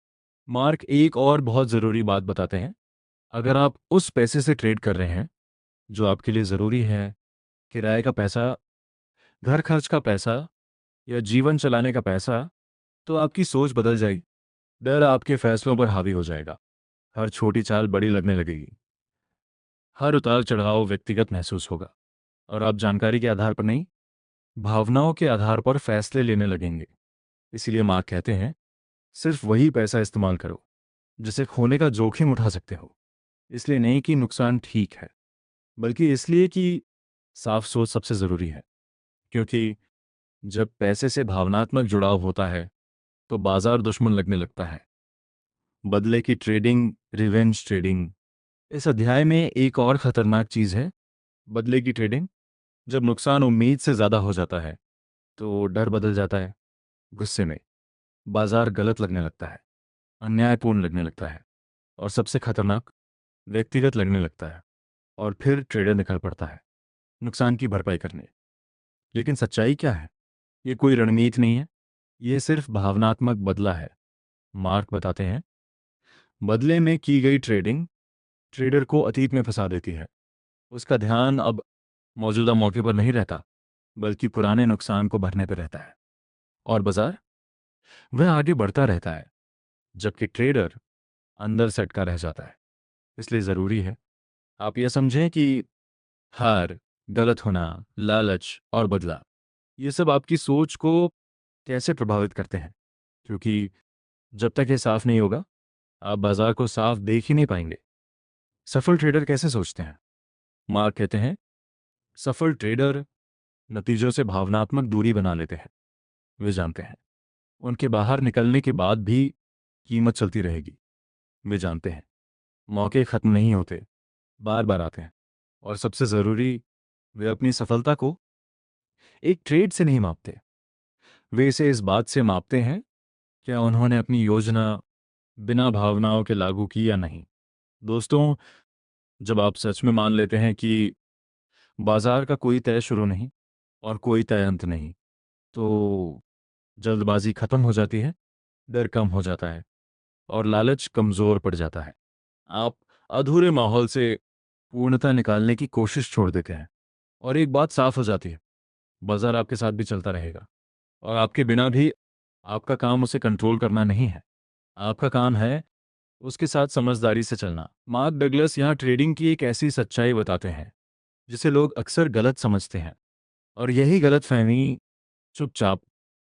मार्क एक और बहुत ज़रूरी बात बताते हैं, अगर आप उस पैसे से ट्रेड कर रहे हैं जो आपके लिए ज़रूरी है, किराए का पैसा, घर खर्च का पैसा या जीवन चलाने का पैसा, तो आपकी सोच बदल जाएगी। डर आपके फैसलों पर हावी हो जाएगा। हर छोटी चाल बड़ी लगने लगेगी। हर उतार चढ़ाव व्यक्तिगत महसूस होगा और आप जानकारी के आधार पर नहीं, भावनाओं के आधार पर फैसले लेने लगेंगे। इसीलिए मार्क कहते हैं, सिर्फ वही पैसा इस्तेमाल करो जिसे खोने का जोखिम उठा सकते हो। इसलिए नहीं कि नुकसान ठीक है, बल्कि इसलिए कि साफ सोच सबसे ज़रूरी है। क्योंकि जब पैसे से भावनात्मक जुड़ाव होता है तो बाजार दुश्मन लगने लगता है। बदले की ट्रेडिंग, रिवेंज ट्रेडिंग। इस अध्याय में एक और खतरनाक चीज़ है, बदले की ट्रेडिंग। जब नुकसान उम्मीद से ज़्यादा हो जाता है तो डर बदल जाता है गुस्से में। बाजार गलत लगने लगता है, अन्यायपूर्ण लगने लगता है और सबसे खतरनाक, व्यक्तिगत लगने लगता है। और फिर ट्रेडर निकल पड़ता है नुकसान की भरपाई करने। लेकिन सच्चाई क्या है? ये कोई रणनीति नहीं है, ये सिर्फ भावनात्मक बदला है। मार्क बताते हैं, बदले में की गई ट्रेडिंग ट्रेडर को अतीत में फंसा देती है। उसका ध्यान अब मौजूदा मौके पर नहीं रहता, बल्कि पुराने नुकसान को भरने पर रहता है। और बाजार, वह आगे बढ़ता रहता है, जबकि ट्रेडर अंदर से अटका रह जाता है। इसलिए ज़रूरी है आप यह समझें कि हार, गलत होना, लालच और बदला, ये सब आपकी सोच को कैसे प्रभावित करते हैं। क्योंकि जब तक ये साफ नहीं होगा, आप बाजार को साफ देख ही नहीं पाएंगे। सफल ट्रेडर कैसे सोचते हैं? मार्क कहते हैं, सफल ट्रेडर नतीजों से भावनात्मक दूरी बना लेते हैं। वे जानते हैं उनके बाहर निकलने के बाद भी कीमत चलती रहेगी। वे जानते हैं मौके खत्म नहीं होते, बार बार आते हैं। और सबसे ज़रूरी, वे अपनी सफलता को एक ट्रेड से नहीं मापते, वे इसे इस बात से मापते हैं, क्या उन्होंने अपनी योजना बिना भावनाओं के लागू की या नहीं। दोस्तों, जब आप सच में मान लेते हैं कि बाजार का कोई तय शुरू नहीं और कोई तय अंत नहीं, तो जल्दबाजी खत्म हो जाती है, डर कम हो जाता है और लालच कमज़ोर पड़ जाता है। आप अधूरे माहौल से पूर्णता निकालने की कोशिश छोड़ देते हैं और एक बात साफ हो जाती है, बाजार आपके साथ भी चलता रहेगा और आपके बिना भी। आपका काम उसे कंट्रोल करना नहीं है, आपका काम है उसके साथ समझदारी से चलना। मार्क डगलस यहाँ ट्रेडिंग की एक ऐसी सच्चाई बताते हैं जिसे लोग अक्सर गलत समझते हैं, और यही गलत फहमी चुपचाप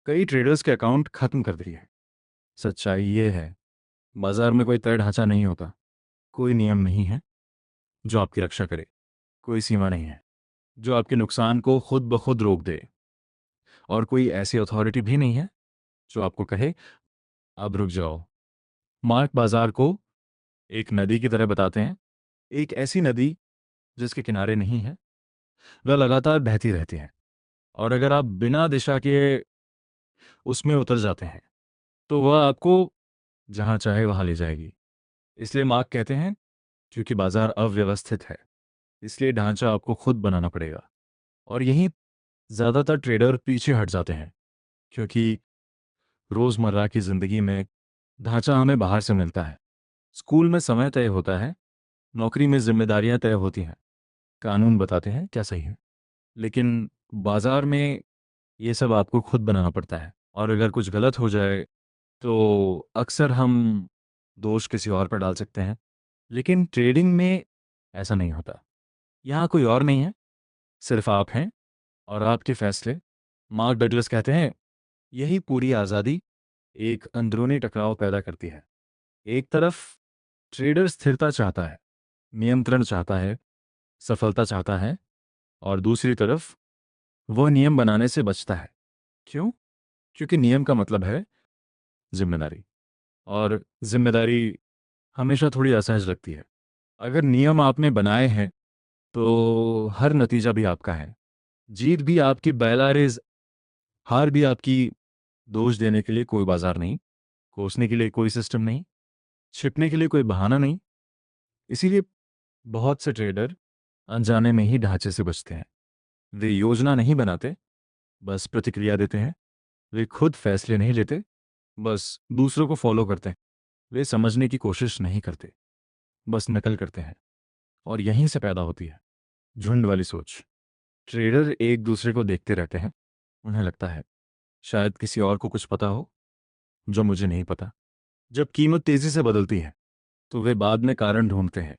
कई ट्रेडर्स के अकाउंट खत्म कर दी है। सच्चाई ये है, बाजार में कोई तय ढांचा नहीं होता, कोई नियम नहीं है जो आपकी रक्षा करे, कोई सीमा नहीं है जो आपके नुकसान को खुद ब खुद रोक दे, और कोई ऐसी अथॉरिटी भी नहीं है जो आपको कहे अब रुक जाओ। मार्क बाजार को एक नदी की तरह बताते हैं, एक ऐसी नदी जिसके किनारे नहीं है, वह लगातार बहती रहती है, और अगर आप बिना दिशा के उसमें उतर जाते हैं तो वह आपको जहां चाहे वहां ले जाएगी। इसलिए मार्क कहते हैं, क्योंकि बाजार अव्यवस्थित है, इसलिए ढांचा आपको खुद बनाना पड़ेगा। और यहीं ज़्यादातर ट्रेडर पीछे हट जाते हैं, क्योंकि रोज़मर्रा की ज़िंदगी में ढांचा हमें बाहर से मिलता है। स्कूल में समय तय होता है, नौकरी में जिम्मेदारियां तय होती हैं, कानून बताते हैं क्या सही है। लेकिन बाजार में ये सब आपको खुद बनाना पड़ता है, और अगर कुछ गलत हो जाए तो अक्सर हम दोष किसी और पर डाल सकते हैं। लेकिन ट्रेडिंग में ऐसा नहीं होता। यहाँ कोई और नहीं है, सिर्फ आप हैं और आपके फैसले। मार्क डगलस कहते हैं, यही पूरी आज़ादी एक अंदरूनी टकराव पैदा करती है। एक तरफ ट्रेडर स्थिरता चाहता है, नियंत्रण चाहता है, सफलता चाहता है, और दूसरी तरफ वो नियम बनाने से बचता है। क्यों? क्योंकि नियम का मतलब है जिम्मेदारी, और जिम्मेदारी हमेशा थोड़ी असहज लगती है। अगर नियम आपने बनाए हैं तो हर नतीजा भी आपका है। जीत भी आपकी, बैलारेज हार भी आपकी। दोष देने के लिए कोई बाजार नहीं, कोसने के लिए कोई सिस्टम नहीं, छिपने के लिए कोई बहाना नहीं। इसीलिए बहुत से ट्रेडर अनजाने में ही ढांचे से बचते हैं। वे योजना नहीं बनाते, बस प्रतिक्रिया देते हैं। वे खुद फैसले नहीं लेते, बस दूसरों को फॉलो करते हैं। वे समझने की कोशिश नहीं करते, बस नकल करते हैं। और यहीं से पैदा होती है झुंड वाली सोच। ट्रेडर एक दूसरे को देखते रहते हैं, उन्हें लगता है शायद किसी और को कुछ पता हो जो मुझे नहीं पता। जब कीमत तेजी से बदलती है तो वे बाद में कारण ढूंढते हैं।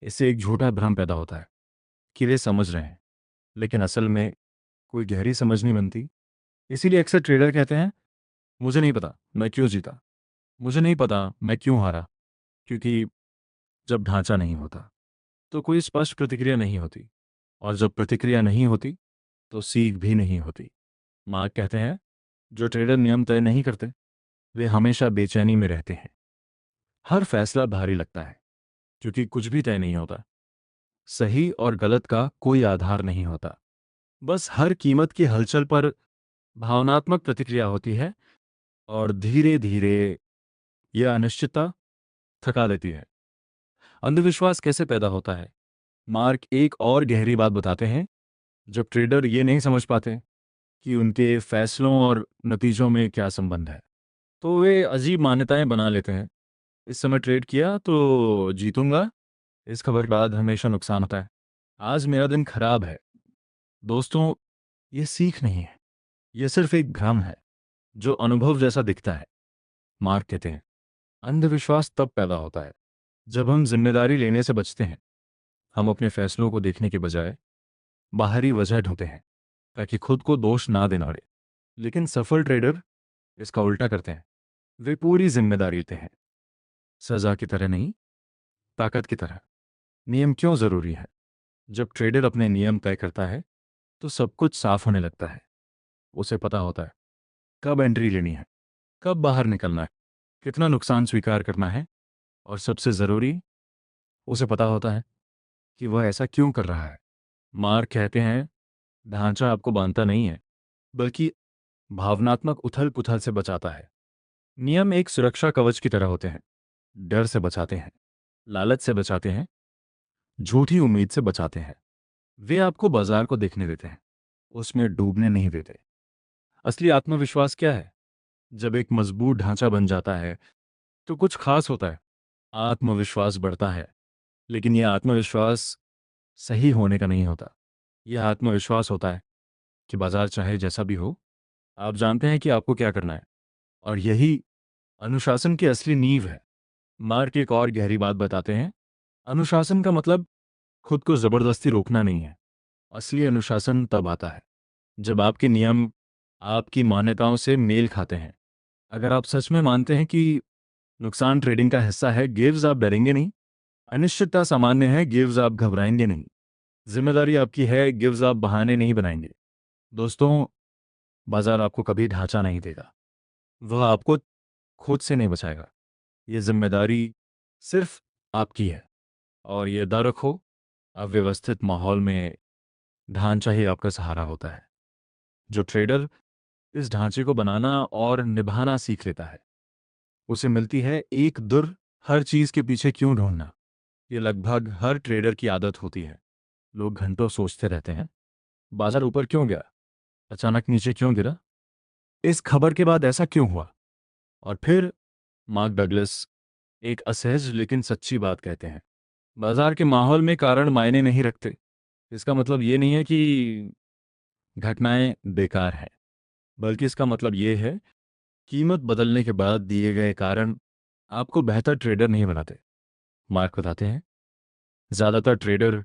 इससे एक झूठा भ्रम पैदा होता है कि वे समझ रहे हैं, लेकिन असल में कोई गहरी समझ नहीं बनती। इसीलिए अक्सर ट्रेडर कहते हैं, मुझे नहीं पता मैं क्यों जीता, मुझे नहीं पता मैं क्यों हारा। क्योंकि जब ढांचा नहीं होता तो कोई स्पष्ट प्रतिक्रिया नहीं होती, और जब प्रतिक्रिया नहीं होती तो सीख भी नहीं होती। मार्क कहते हैं, जो ट्रेडर नियम तय नहीं करते वे हमेशा बेचैनी में रहते हैं। हर फैसला भारी लगता है क्योंकि कुछ भी तय नहीं होता। सही और गलत का कोई आधार नहीं होता। बस हर कीमत की हलचल पर भावनात्मक प्रतिक्रिया होती है, और धीरे धीरे यह अनिश्चितता थका देती है। अंधविश्वास कैसे पैदा होता है? मार्क एक और गहरी बात बताते हैं। जब ट्रेडर ये नहीं समझ पाते कि उनके फैसलों और नतीजों में क्या संबंध है, तो वे अजीब मान्यताएं बना लेते हैं। इस समय ट्रेड किया तो जीतूंगा, इस खबर के बाद हमेशा नुकसान होता है, आज मेरा दिन खराब है। दोस्तों, ये सीख नहीं है, यह सिर्फ एक भ्रम है जो अनुभव जैसा दिखता है। मार्क कहते हैं, अंधविश्वास तब पैदा होता है जब हम जिम्मेदारी लेने से बचते हैं। हम अपने फैसलों को देखने के बजाय बाहरी वजह ढूंढते हैं ताकि खुद को दोष ना देना पड़े। लेकिन सफल ट्रेडर इसका उल्टा करते हैं। वे पूरी जिम्मेदारी लेते हैं, सजा की तरह नहीं, ताकत की तरह। नियम क्यों जरूरी है? जब ट्रेडर अपने नियम तय करता है तो सब कुछ साफ होने लगता है। उसे पता होता है कब एंट्री लेनी है, कब बाहर निकलना है, कितना नुकसान स्वीकार करना है, और सबसे ज़रूरी, उसे पता होता है कि वह ऐसा क्यों कर रहा है। मार्क कहते हैं, ढांचा आपको बांधता नहीं है, बल्कि भावनात्मक उथल पुथल से बचाता है। नियम एक सुरक्षा कवच की तरह होते हैं। डर से बचाते हैं, लालच से बचाते हैं, झूठी उम्मीद से बचाते हैं। वे आपको बाजार को देखने देते हैं, उसमें डूबने नहीं देते। असली आत्मविश्वास क्या है? जब एक मजबूत ढांचा बन जाता है तो कुछ खास होता है। आत्मविश्वास बढ़ता है। लेकिन यह आत्मविश्वास सही होने का नहीं होता। यह आत्मविश्वास होता है कि बाजार चाहे जैसा भी हो, आप जानते हैं कि आपको क्या करना है। और यही अनुशासन की असली नींव है। मार्क एक और गहरी बात बताते हैं। अनुशासन का मतलब खुद को जबरदस्ती रोकना नहीं है। असली अनुशासन तब आता है जब आपके नियम आपकी मान्यताओं से मेल खाते हैं। अगर आप सच में मानते हैं कि नुकसान ट्रेडिंग का हिस्सा है, गिव्स, आप डरेंगे नहीं। अनिश्चितता सामान्य है, गिव्स, आप घबराएंगे नहीं। जिम्मेदारी आपकी है, गिव्स, आप बहाने नहीं बनाएंगे। दोस्तों, बाजार आपको कभी ढांचा नहीं देगा। वह आपको खुद से नहीं बचाएगा। ये जिम्मेदारी सिर्फ आपकी है। और ये डर रखो, अव्यवस्थित माहौल में ढांचा ही आपका सहारा होता है। जो ट्रेडर इस ढांचे को बनाना और निभाना सीख लेता है, उसे मिलती है एक दुर। हर चीज के पीछे क्यों ढूंढना, ये लगभग हर ट्रेडर की आदत होती है। लोग घंटों सोचते रहते हैं, बाजार ऊपर क्यों गया, अचानक नीचे क्यों गिरा, इस खबर के बाद ऐसा क्यों हुआ। और फिर मार्क डगलस एक असहज लेकिन सच्ची बात कहते हैं। बाजार के माहौल में कारण मायने नहीं रखते। इसका मतलब ये नहीं है कि घटनाएं बेकार हैं, बल्कि इसका मतलब ये है कीमत बदलने के बाद दिए गए कारण आपको बेहतर ट्रेडर नहीं बनाते। मार्क बताते हैं, ज्यादातर ट्रेडर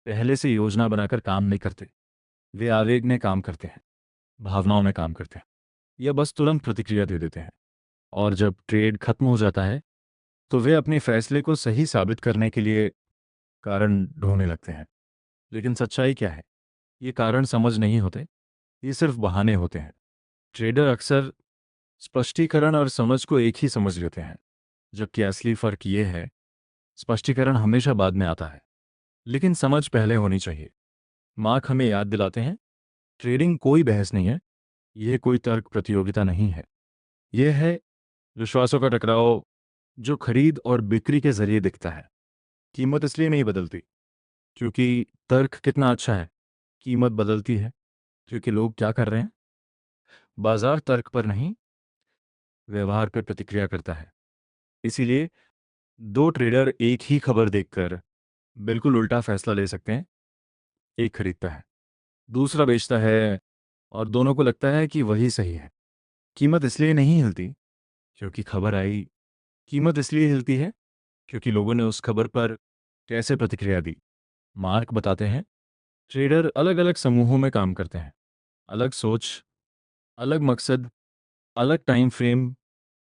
पहले से योजना बनाकर काम नहीं करते। वे आवेग में काम करते हैं, भावनाओं में काम करते हैं, या बस तुरंत प्रतिक्रिया दे देते हैं। और जब ट्रेड खत्म हो जाता है तो वे अपने फैसले को सही साबित करने के लिए कारण ढूंढने लगते हैं। लेकिन सच्चाई क्या है? ये कारण समझ नहीं होते, ये सिर्फ बहाने होते हैं। ट्रेडर अक्सर स्पष्टीकरण और समझ को एक ही समझ लेते हैं, जबकि असली फर्क ये है, स्पष्टीकरण हमेशा बाद में आता है, लेकिन समझ पहले होनी चाहिए। मार्क हमें याद दिलाते हैं, ट्रेडिंग कोई बहस नहीं है, यह कोई तर्क प्रतियोगिता नहीं है। यह है विश्वासों का टकराव जो खरीद और बिक्री के जरिए दिखता है। कीमत इसलिए नहीं बदलती क्योंकि तर्क कितना अच्छा है, कीमत बदलती है क्योंकि लोग क्या कर रहे हैं। बाजार तर्क पर नहीं, व्यवहार पर प्रतिक्रिया करता है। इसीलिए दो ट्रेडर एक ही खबर देखकर बिल्कुल उल्टा फैसला ले सकते हैं। एक खरीदता है, दूसरा बेचता है, और दोनों को लगता है कि वही सही है। कीमत इसलिए नहीं हिलती क्योंकि खबर आई, कीमत इसलिए हिलती है क्योंकि लोगों ने उस खबर पर कैसे प्रतिक्रिया दी। मार्क बताते हैं, ट्रेडर अलग अलग समूहों में काम करते हैं। अलग सोच, अलग मकसद, अलग टाइम फ्रेम,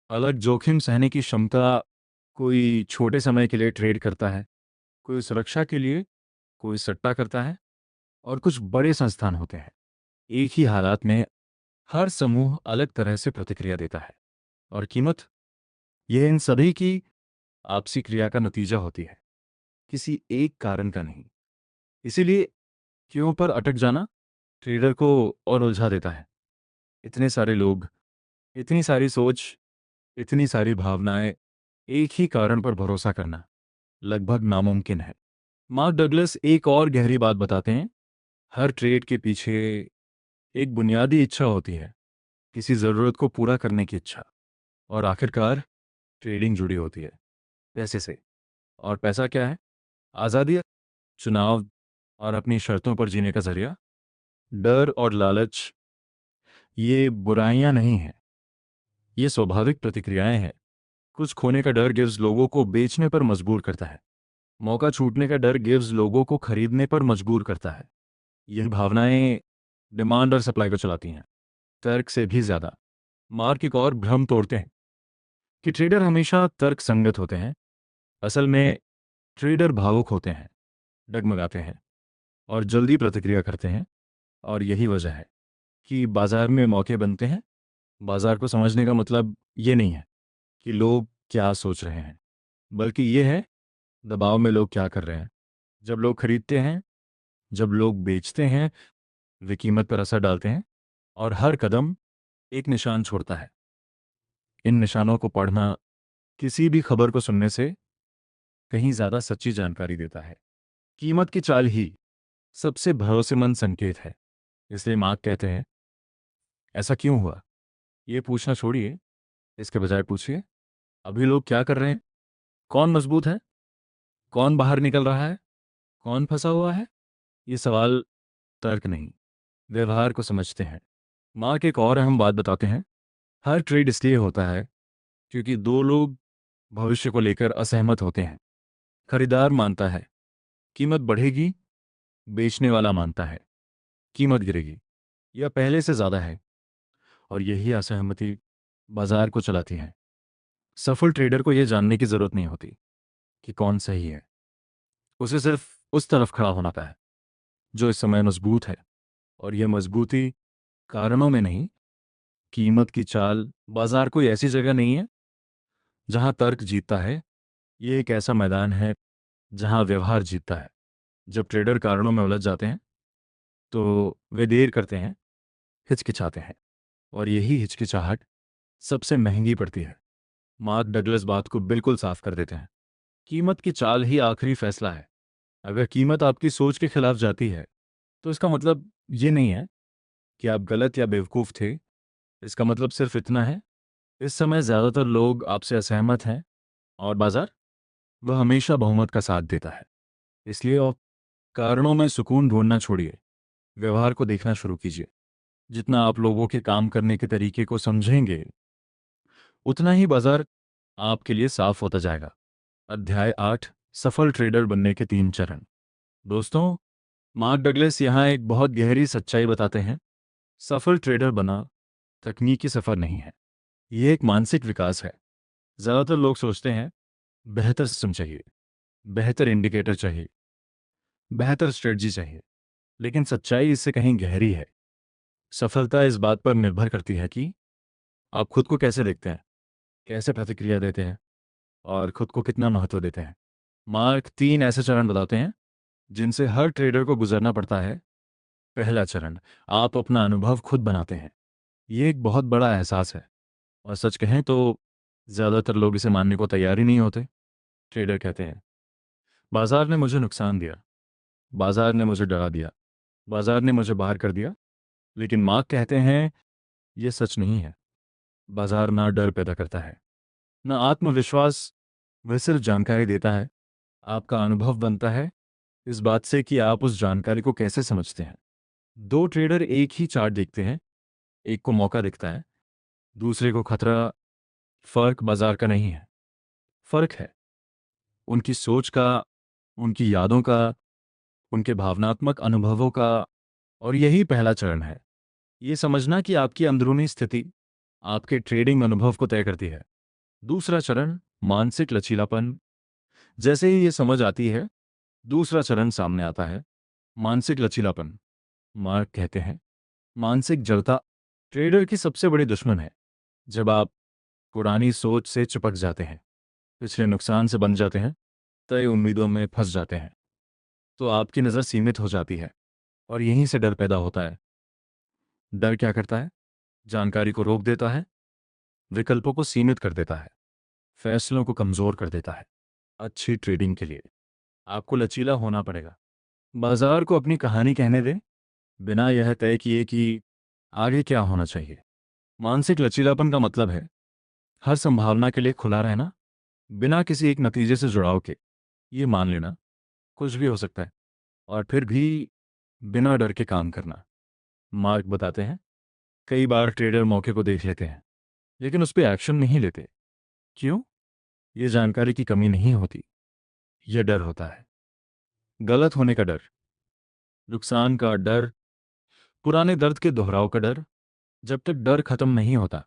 अलग जोखिम सहने की क्षमता। कोई छोटे समय के लिए ट्रेड करता है, कोई सुरक्षा के लिए, कोई सट्टा करता है, और कुछ बड़े संस्थान होते हैं। एक ही हालात में हर समूह अलग तरह से प्रतिक्रिया देता है। और कीमत, यह इन सभी की आपसी क्रिया का नतीजा होती है, किसी एक कारण का नहीं। इसीलिए क्यों पर अटक जाना ट्रेडर को और उलझा देता है। इतने सारे लोग, इतनी सारी सोच, इतनी सारी भावनाएं, एक ही कारण पर भरोसा करना लगभग नामुमकिन है। मार्क डगलस एक और गहरी बात बताते हैं, हर ट्रेड के पीछे एक बुनियादी इच्छा होती है, किसी ज़रूरत को पूरा करने की इच्छा। और आखिरकार ट्रेडिंग जुड़ी होती है पैसे से। और पैसा क्या है? आज़ादी, चुनाव, और अपनी शर्तों पर जीने का जरिया। डर और लालच ये बुराइयां नहीं हैं, ये स्वाभाविक प्रतिक्रियाएं हैं। कुछ खोने का डर गिव्स लोगों को बेचने पर मजबूर करता है। मौका छूटने का डर गिव्स लोगों को खरीदने पर मजबूर करता है। यह भावनाएं डिमांड और सप्लाई को चलाती हैं, तर्क से भी ज्यादा। मार्क एक और भ्रम तोड़ते हैं कि ट्रेडर हमेशा तर्क संगत होते हैं। असल में ट्रेडर भावुक होते हैं, डगमगाते हैं, और जल्दी प्रतिक्रिया करते हैं। और यही वजह है कि बाजार में मौके बनते हैं। बाजार को समझने का मतलब ये नहीं है कि लोग क्या सोच रहे हैं, बल्कि ये है दबाव में लोग क्या कर रहे हैं। जब लोग खरीदते हैं, जब लोग बेचते हैं, वे कीमत पर असर डालते हैं, और हर कदम एक निशान छोड़ता है। इन निशानों को पढ़ना किसी भी खबर को सुनने से कहीं ज्यादा सच्ची जानकारी देता है। कीमत की चाल ही सबसे भरोसेमंद संकेत है। इसलिए मार्क कहते हैं, ऐसा क्यों हुआ ये पूछना छोड़िए, इसके बजाय पूछिए अभी लोग क्या कर रहे हैं। कौन मजबूत है, कौन बाहर निकल रहा है, कौन फंसा हुआ है? ये सवाल तर्क नहीं, व्यवहार को समझते हैं। मार्क एक और अहम बात बताते हैं। हर ट्रेड इसलिए होता है क्योंकि दो लोग भविष्य को लेकर असहमत होते हैं। खरीदार मानता है कीमत बढ़ेगी, बेचने वाला मानता है कीमत गिरेगी या पहले से ज्यादा है, और यही असहमति बाजार को चलाती है। सफल ट्रेडर को यह जानने की जरूरत नहीं होती कि कौन सही है। उसे सिर्फ उस तरफ खड़ा होना है जो इस समय मजबूत है, और यह मजबूती कारणों में नहीं, कीमत की चाल। बाजार कोई ऐसी जगह नहीं है जहां तर्क जीतता है, ये एक ऐसा मैदान है जहां व्यवहार जीतता है। जब ट्रेडर कारणों में उलझ जाते हैं तो वे देर करते हैं, हिचकिचाते हैं, और यही हिचकिचाहट सबसे महंगी पड़ती है। मार्क डगलस बात को बिल्कुल साफ कर देते हैं। कीमत की चाल ही आखिरी फैसला है। अगर कीमत आपकी सोच के खिलाफ जाती है तो इसका मतलब ये नहीं है कि आप गलत या बेवकूफ़ थे। इसका मतलब सिर्फ इतना है, इस समय ज़्यादातर लोग आपसे असहमत हैं, और बाजार वह हमेशा बहुमत का साथ देता है। इसलिए आप कारणों में सुकून ढूंढना छोड़िए, व्यवहार को देखना शुरू कीजिए। जितना आप लोगों के काम करने के तरीके को समझेंगे, उतना ही बाजार आपके लिए साफ होता जाएगा। अध्याय 8, सफल ट्रेडर बनने के 3 चरण। दोस्तों, मार्क डगलस यहाँ एक बहुत गहरी सच्चाई बताते हैं। सफल ट्रेडर बना तकनीकी सफर नहीं है, ये एक मानसिक विकास है। ज़्यादातर लोग सोचते हैं बेहतर सिस्टम चाहिए, बेहतर इंडिकेटर चाहिए, बेहतर स्ट्रेटजी चाहिए, लेकिन सच्चाई इससे कहीं गहरी है। सफलता इस बात पर निर्भर करती है कि आप खुद को कैसे देखते हैं, कैसे प्रतिक्रिया देते हैं, और खुद को कितना महत्व देते हैं। मार्क 3 ऐसे चरण बताते हैं जिनसे हर ट्रेडर को गुजरना पड़ता है। पहला चरण, आप अपना अनुभव खुद बनाते हैं। ये एक बहुत बड़ा एहसास है, और सच कहें तो ज़्यादातर लोग इसे मानने को तैयार ही नहीं होते। ट्रेडर कहते हैं बाजार ने मुझे नुकसान दिया, बाजार ने मुझे डरा दिया, बाजार ने मुझे बाहर कर दिया। लेकिन मार्क कहते हैं ये सच नहीं है। बाजार ना डर पैदा करता है, ना आत्मविश्वास। वह सिर्फ जानकारी देता है। आपका अनुभव बनता है इस बात से कि आप उस जानकारी को कैसे समझते हैं। दो ट्रेडर एक ही चार्ट देखते हैं, एक को मौका दिखता है, दूसरे को खतरा। फर्क बाजार का नहीं है, फर्क है उनकी सोच का, उनकी यादों का, उनके भावनात्मक अनुभवों का। और यही पहला चरण है, ये समझना कि आपकी अंदरूनी स्थिति आपके ट्रेडिंग अनुभव को तय करती है। दूसरा चरण, मानसिक लचीलापन। जैसे ही ये समझ आती है, दूसरा चरण सामने आता है, मानसिक लचीलापन। मार्क कहते हैं मानसिक जड़ता ट्रेडर की सबसे बड़ी दुश्मन है। जब आप पुरानी सोच से चिपक जाते हैं, पिछले नुकसान से बन जाते हैं, तय उम्मीदों में फंस जाते हैं, तो आपकी नज़र सीमित हो जाती है, और यहीं से डर पैदा होता है। डर क्या करता है? जानकारी को रोक देता है, विकल्पों को सीमित कर देता है, फैसलों को कमज़ोर कर देता है। अच्छी ट्रेडिंग के लिए आपको लचीला होना पड़ेगा। बाजार को अपनी कहानी कहने दें, बिना यह तय किए कि आगे क्या होना चाहिए। मानसिक लचीलापन का मतलब है हर संभावना के लिए खुला रहना, बिना किसी एक नतीजे से जुड़ाव के। ये मान लेना कुछ भी हो सकता है, और फिर भी बिना डर के काम करना। मार्क बताते हैं कई बार ट्रेडर मौके को देख लेते हैं, लेकिन उस पर एक्शन नहीं लेते। क्यों? ये जानकारी की कमी नहीं होती, यह डर होता है। गलत होने का डर, नुकसान का डर, पुराने दर्द के दोहराव का डर। जब तक डर खत्म नहीं होता,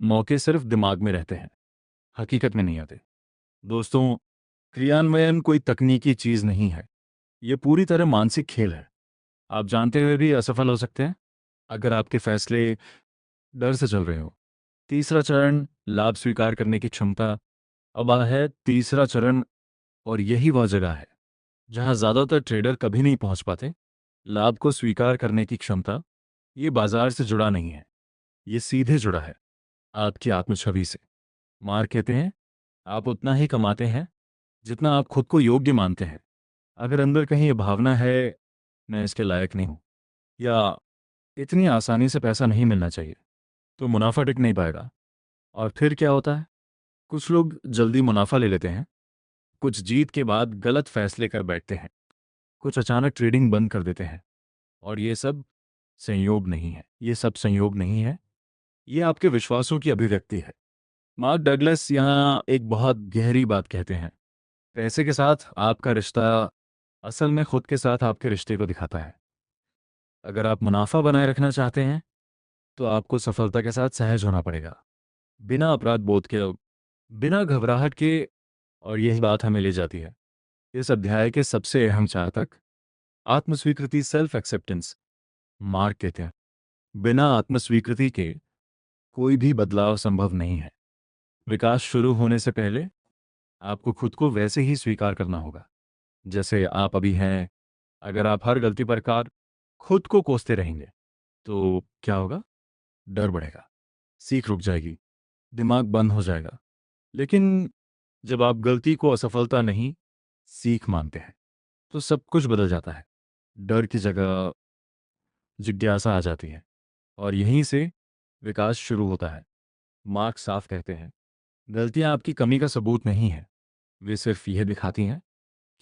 मौके सिर्फ दिमाग में रहते हैं, हकीकत में नहीं आते। दोस्तों, क्रियान्वयन कोई तकनीकी चीज नहीं है, यह पूरी तरह मानसिक खेल है। आप जानते हुए भी असफल हो सकते हैं अगर आपके फैसले डर से चल रहे हो। तीसरा चरण, लाभ स्वीकार करने की क्षमता। अब आ है तीसरा चरण, और यही वह जगह है जहां ज्यादातर ट्रेडर कभी नहीं पहुंच पाते। लाभ को स्वीकार करने की क्षमता, ये बाजार से जुड़ा नहीं है, ये सीधे जुड़ा है आपकी आत्मछवि से। मार्क कहते हैं आप उतना ही कमाते हैं जितना आप खुद को योग्य मानते हैं। अगर अंदर कहीं ये भावना है मैं इसके लायक नहीं हूं, या इतनी आसानी से पैसा नहीं मिलना चाहिए, तो मुनाफा टिक नहीं पाएगा। और फिर क्या होता है? कुछ लोग जल्दी मुनाफा ले लेते हैं, कुछ जीत के बाद गलत फैसले कर बैठते हैं, कुछ अचानक ट्रेडिंग बंद कर देते हैं। और ये सब संयोग नहीं है, ये सब संयोग नहीं है, ये आपके विश्वासों की अभिव्यक्ति है। मार्क डगलस यहाँ एक बहुत गहरी बात कहते हैं। पैसे के साथ आपका रिश्ता असल में खुद के साथ आपके रिश्ते को दिखाता है। अगर आप मुनाफा बनाए रखना चाहते हैं तो आपको सफलता के साथ सहज होना पड़ेगा, बिना अपराध बोध के, बिना घबराहट के। और यही बात हमें ले जाती है इस अध्याय के सबसे अहम चार तक, आत्मस्वीकृति, सेल्फ एक्सेप्टेंस। मार्क कहते हैं बिना आत्मस्वीकृति के कोई भी बदलाव संभव नहीं है। विकास शुरू होने से पहले आपको खुद को वैसे ही स्वीकार करना होगा जैसे आप अभी हैं। अगर आप हर गलती पर खुद को कोसते रहेंगे तो क्या होगा? डर बढ़ेगा, सीख रुक जाएगी, दिमाग बंद हो जाएगा। लेकिन जब आप गलती को असफलता नहीं, सीख मानते हैं तो सब कुछ बदल जाता है। डर की जगह जिज्ञासा आ जाती है और यहीं से विकास शुरू होता है। मार्क्स साफ कहते हैं गलतियां आपकी कमी का सबूत नहीं है, वे सिर्फ यह दिखाती हैं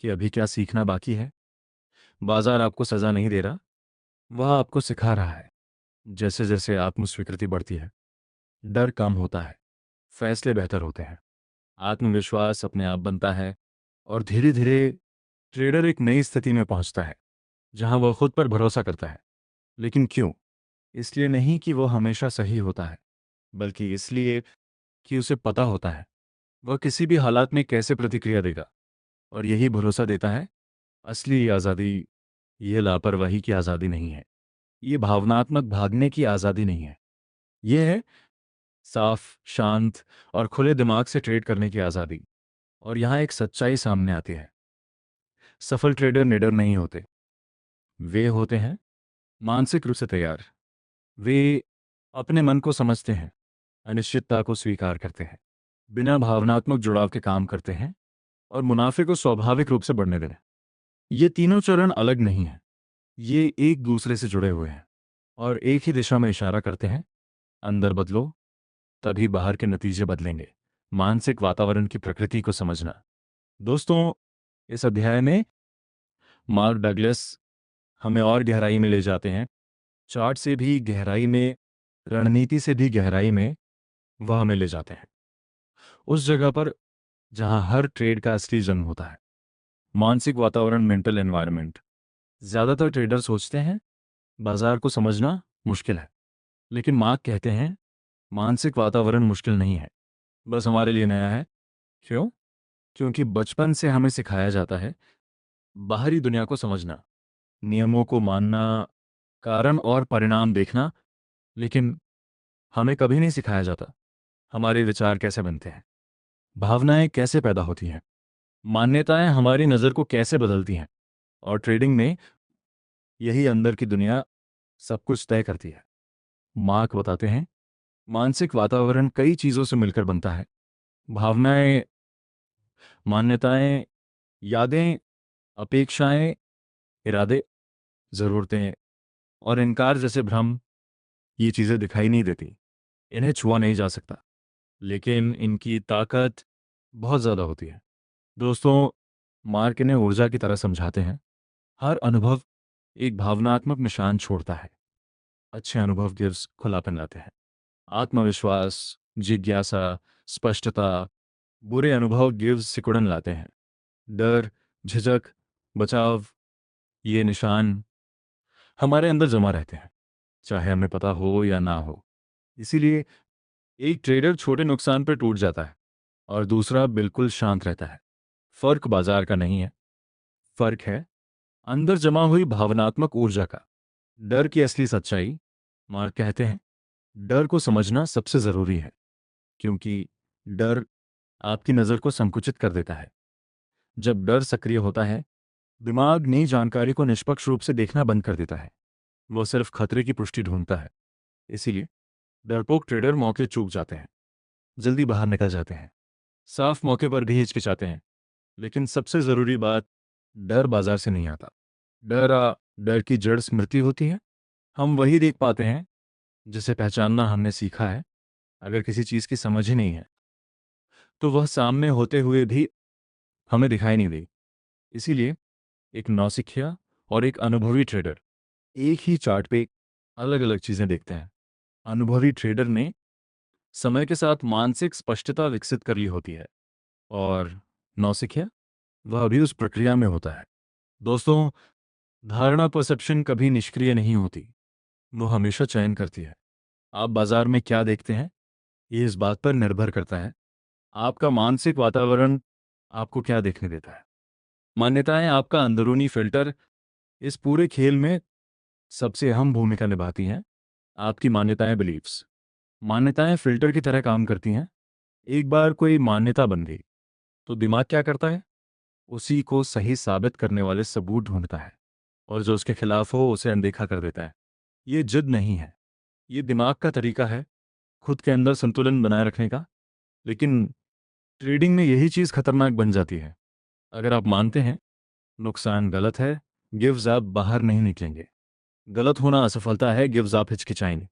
कि अभी क्या सीखना बाकी है। बाजार आपको सजा नहीं दे रहा, वह आपको सिखा रहा है। जैसे जैसे आत्मस्वीकृति बढ़ती है, डर कम होता है, फैसले बेहतर होते हैं, आत्मविश्वास अपने आप बनता है और धीरे धीरे ट्रेडर एक नई स्थिति में पहुंचता है जहां वह खुद पर भरोसा करता है। लेकिन क्यों? इसलिए नहीं कि वह हमेशा सही होता है, बल्कि इसलिए कि उसे पता होता है वह किसी भी हालात में कैसे प्रतिक्रिया देगा। और यही भरोसा देता है असली आज़ादी। ये लापरवाही की आज़ादी नहीं है, ये भावनात्मक भागने की आज़ादी नहीं है, ये है साफ, शांत और खुले दिमाग से ट्रेड करने की आज़ादी। और यहाँ एक सच्चाई सामने आती है, सफल ट्रेडर निडर नहीं होते, वे होते हैं मानसिक रूप से तैयार। वे अपने मन को समझते हैं, अनिश्चितता को स्वीकार करते हैं, बिना भावनात्मक जुड़ाव के काम करते हैं और मुनाफे को स्वाभाविक रूप से बढ़ने दें। ये तीनों चरण अलग नहीं हैं, ये एक दूसरे से जुड़े हुए हैं और एक ही दिशा में इशारा करते हैं। अंदर बदलो, तभी बाहर के नतीजे बदलेंगे। मानसिक वातावरण की प्रकृति को समझना। दोस्तों, इस अध्याय में मार्क डगलस हमें और गहराई में ले जाते हैं, चार्ट से भी गहराई में, रणनीति से भी गहराई में। वह हमें ले जाते हैं उस जगह पर जहां हर ट्रेड का असली जन्म होता है। मानसिक वातावरण, मेंटल एनवायरनमेंट। ज्यादातर ट्रेडर सोचते हैं बाजार को समझना मुश्किल है, लेकिन मार्क कहते हैं मानसिक वातावरण मुश्किल नहीं है, बस हमारे लिए नया है। क्यों? क्योंकि बचपन से हमें सिखाया जाता है बाहरी दुनिया को समझना, नियमों को मानना, कारण और परिणाम देखना, लेकिन हमें कभी नहीं सिखाया जाता हमारे विचार कैसे बनते हैं, भावनाएं कैसे पैदा होती हैं, मान्यताएं हमारी नज़र को कैसे बदलती हैं। और ट्रेडिंग में यही अंदर की दुनिया सब कुछ तय करती है। मार्क बताते हैं मानसिक वातावरण कई चीज़ों से मिलकर बनता है। भावनाएं, मान्यताएं, यादें, अपेक्षाएं, इरादे, ज़रूरतें और इनकार जैसे भ्रम। ये चीज़ें दिखाई नहीं देती, इन्हें छुआ नहीं जा सकता, लेकिन इनकी ताकत बहुत ज़्यादा होती है। दोस्तों, मार्क इन्हें ऊर्जा की तरह समझाते हैं। हर अनुभव एक भावनात्मक निशान छोड़ता है। अच्छे अनुभव गिव्स खुलापन लाते हैं, आत्मविश्वास, जिज्ञासा, स्पष्टता। बुरे अनुभव गिव्स सिकुड़न लाते हैं, डर, झिझक, बचाव। ये निशान हमारे अंदर जमा रहते हैं, चाहे हमें पता हो या ना हो। इसीलिए एक ट्रेडर छोटे नुकसान पर टूट जाता है और दूसरा बिल्कुल शांत रहता है। फर्क बाजार का नहीं है, फर्क है अंदर जमा हुई भावनात्मक ऊर्जा का। डर की असली सच्चाई, मार्क कहते हैं डर को समझना सबसे जरूरी है, क्योंकि डर आपकी नज़र को संकुचित कर देता है। जब डर सक्रिय होता है, दिमाग नई जानकारी को निष्पक्ष रूप से देखना बंद कर देता है, वो सिर्फ खतरे की पुष्टि ढूंढता है। इसीलिए डरपोक ट्रेडर मौके चूक जाते हैं, जल्दी बाहर निकल जाते हैं, साफ मौके पर भी हिचकिचाते हैं। लेकिन सबसे ज़रूरी बात, डर बाजार से नहीं आता। डर की जड़ स्मृति होती है। हम वही देख पाते हैं जिसे पहचानना हमने सीखा है। अगर किसी चीज़ की समझ ही नहीं है तो वह सामने होते हुए भी हमें दिखाई नहीं दी। इसीलिए एक नौसिखिया और एक अनुभवी ट्रेडर एक ही चार्ट पे अलग अलग चीज़ें देखते हैं। अनुभवी ट्रेडर ने समय के साथ मानसिक स्पष्टता विकसित कर ली होती है, और नौसिखिया वह अभी उस प्रक्रिया में होता है। दोस्तों, धारणा परसेप्शन कभी निष्क्रिय नहीं होती, वो हमेशा चयन करती है। आप बाजार में क्या देखते हैं, ये इस बात पर निर्भर करता है आपका मानसिक वातावरण आपको क्या देखने देता है। मान्यताएं आपका अंदरूनी फिल्टर इस पूरे खेल में सबसे अहम भूमिका निभाती हैं। आपकी मान्यताएं, बिलीव्स, मान्यताएं फिल्टर की तरह काम करती हैं। एक बार कोई मान्यता बन गई तो दिमाग क्या करता है, उसी को सही साबित करने वाले सबूत ढूंढता है, और जो उसके खिलाफ हो उसे अनदेखा कर देता है। ये जिद नहीं है, ये दिमाग का तरीका है खुद के अंदर संतुलन बनाए रखने का। लेकिन ट्रेडिंग में यही चीज़ खतरनाक बन जाती है। अगर आप मानते हैं नुकसान गलत है, गिव्स आप बाहर नहीं निकलेंगे। गलत होना असफलता है, गिव्स आप हिचकिचाएंगे।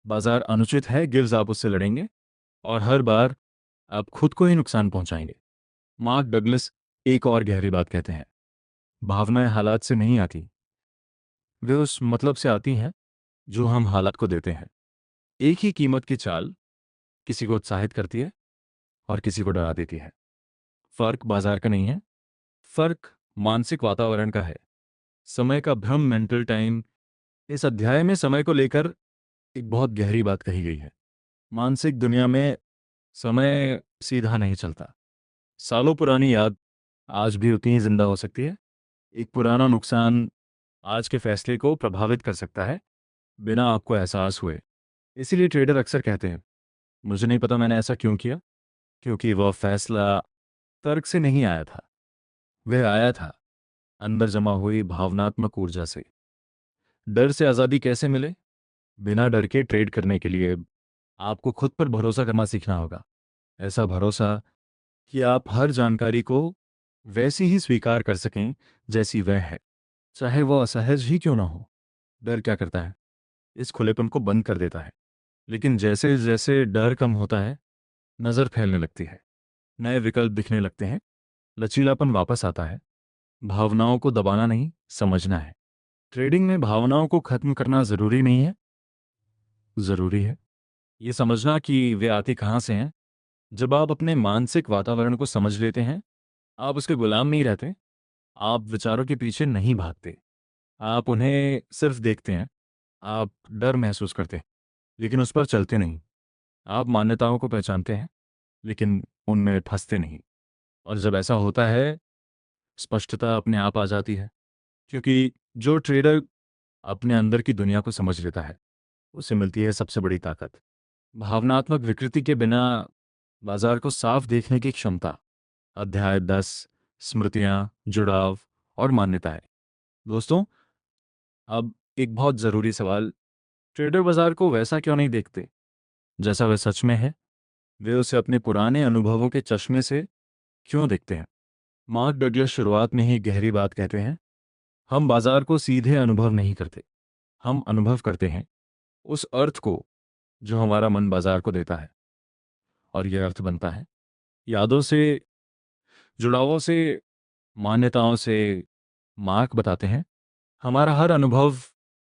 बाजार अनुचित है, गिव्स आप उससे लड़ेंगे, और हर बार आप खुद को ही नुकसान पहुंचाएंगे। मार्क डगलस एक और गहरी बात कहते हैं, भावनाएं हालात से नहीं आती, वे उस मतलब से आती हैं जो हम हालात को देते हैं। एक ही कीमत की चाल किसी को उत्साहित करती है और किसी को डरा देती है। फर्क बाजार का नहीं है, फर्क मानसिक वातावरण का है। समय का भ्रम, मेंटल टाइम। इस अध्याय में समय को लेकर एक बहुत गहरी बात कही गई है। मानसिक दुनिया में समय सीधा नहीं चलता। सालों पुरानी याद आज भी उतनी ही जिंदा हो सकती है। एक पुराना नुकसान आज के फैसले को प्रभावित कर सकता है बिना आपको एहसास हुए। इसीलिए ट्रेडर अक्सर कहते हैं, मुझे नहीं पता मैंने ऐसा क्यों किया, क्योंकि वह फैसला तर्क से नहीं आया था, वह आया था अंदर जमा हुई भावनात्मक ऊर्जा से। डर से आज़ादी कैसे मिले? बिना डर के ट्रेड करने के लिए आपको खुद पर भरोसा करना सीखना होगा। ऐसा भरोसा कि आप हर जानकारी को वैसी ही स्वीकार कर सकें जैसी वह है, चाहे वो असहज ही क्यों ना हो। डर क्या करता है, इस खुलेपन को बंद कर देता है। लेकिन जैसे जैसे डर कम होता है, नज़र फैलने लगती है, नए विकल्प दिखने लगते हैं, लचीलापन वापस आता है। भावनाओं को दबाना नहीं, समझना है। ट्रेडिंग में भावनाओं को खत्म करना ज़रूरी नहीं है, ज़रूरी है ये समझना कि वे आती कहाँ से हैं। जब आप अपने मानसिक वातावरण को समझ लेते हैं, आप उसके गुलाम नहीं रहते। आप विचारों के पीछे नहीं भागते, आप उन्हें सिर्फ देखते हैं। आप डर महसूस करते हैं, लेकिन उस पर चलते नहीं। आप मान्यताओं को पहचानते हैं, लेकिन उनमें फंसते नहीं। और जब ऐसा होता है, स्पष्टता अपने आप आ जाती है, क्योंकि जो ट्रेडर अपने अंदर की दुनिया को समझ लेता है, उसे मिलती है सबसे बड़ी ताकत, भावनात्मक विकृति के बिना बाजार को साफ देखने की क्षमता। अध्याय 10, स्मृतियां, जुड़ाव और मान्यताएं। दोस्तों, अब एक बहुत ज़रूरी सवाल, ट्रेडर बाजार को वैसा क्यों नहीं देखते जैसा वह सच में है? वे उसे अपने पुराने अनुभवों के चश्मे से क्यों देखते हैं? मार्क डगलस शुरुआत में ही गहरी बात कहते हैं, हम बाजार को सीधे अनुभव नहीं करते, हम अनुभव करते हैं उस अर्थ को जो हमारा मन बाजार को देता है। और यह अर्थ बनता है यादों से, जुड़ावों से, मान्यताओं से। मार्क बताते हैं, हमारा हर अनुभव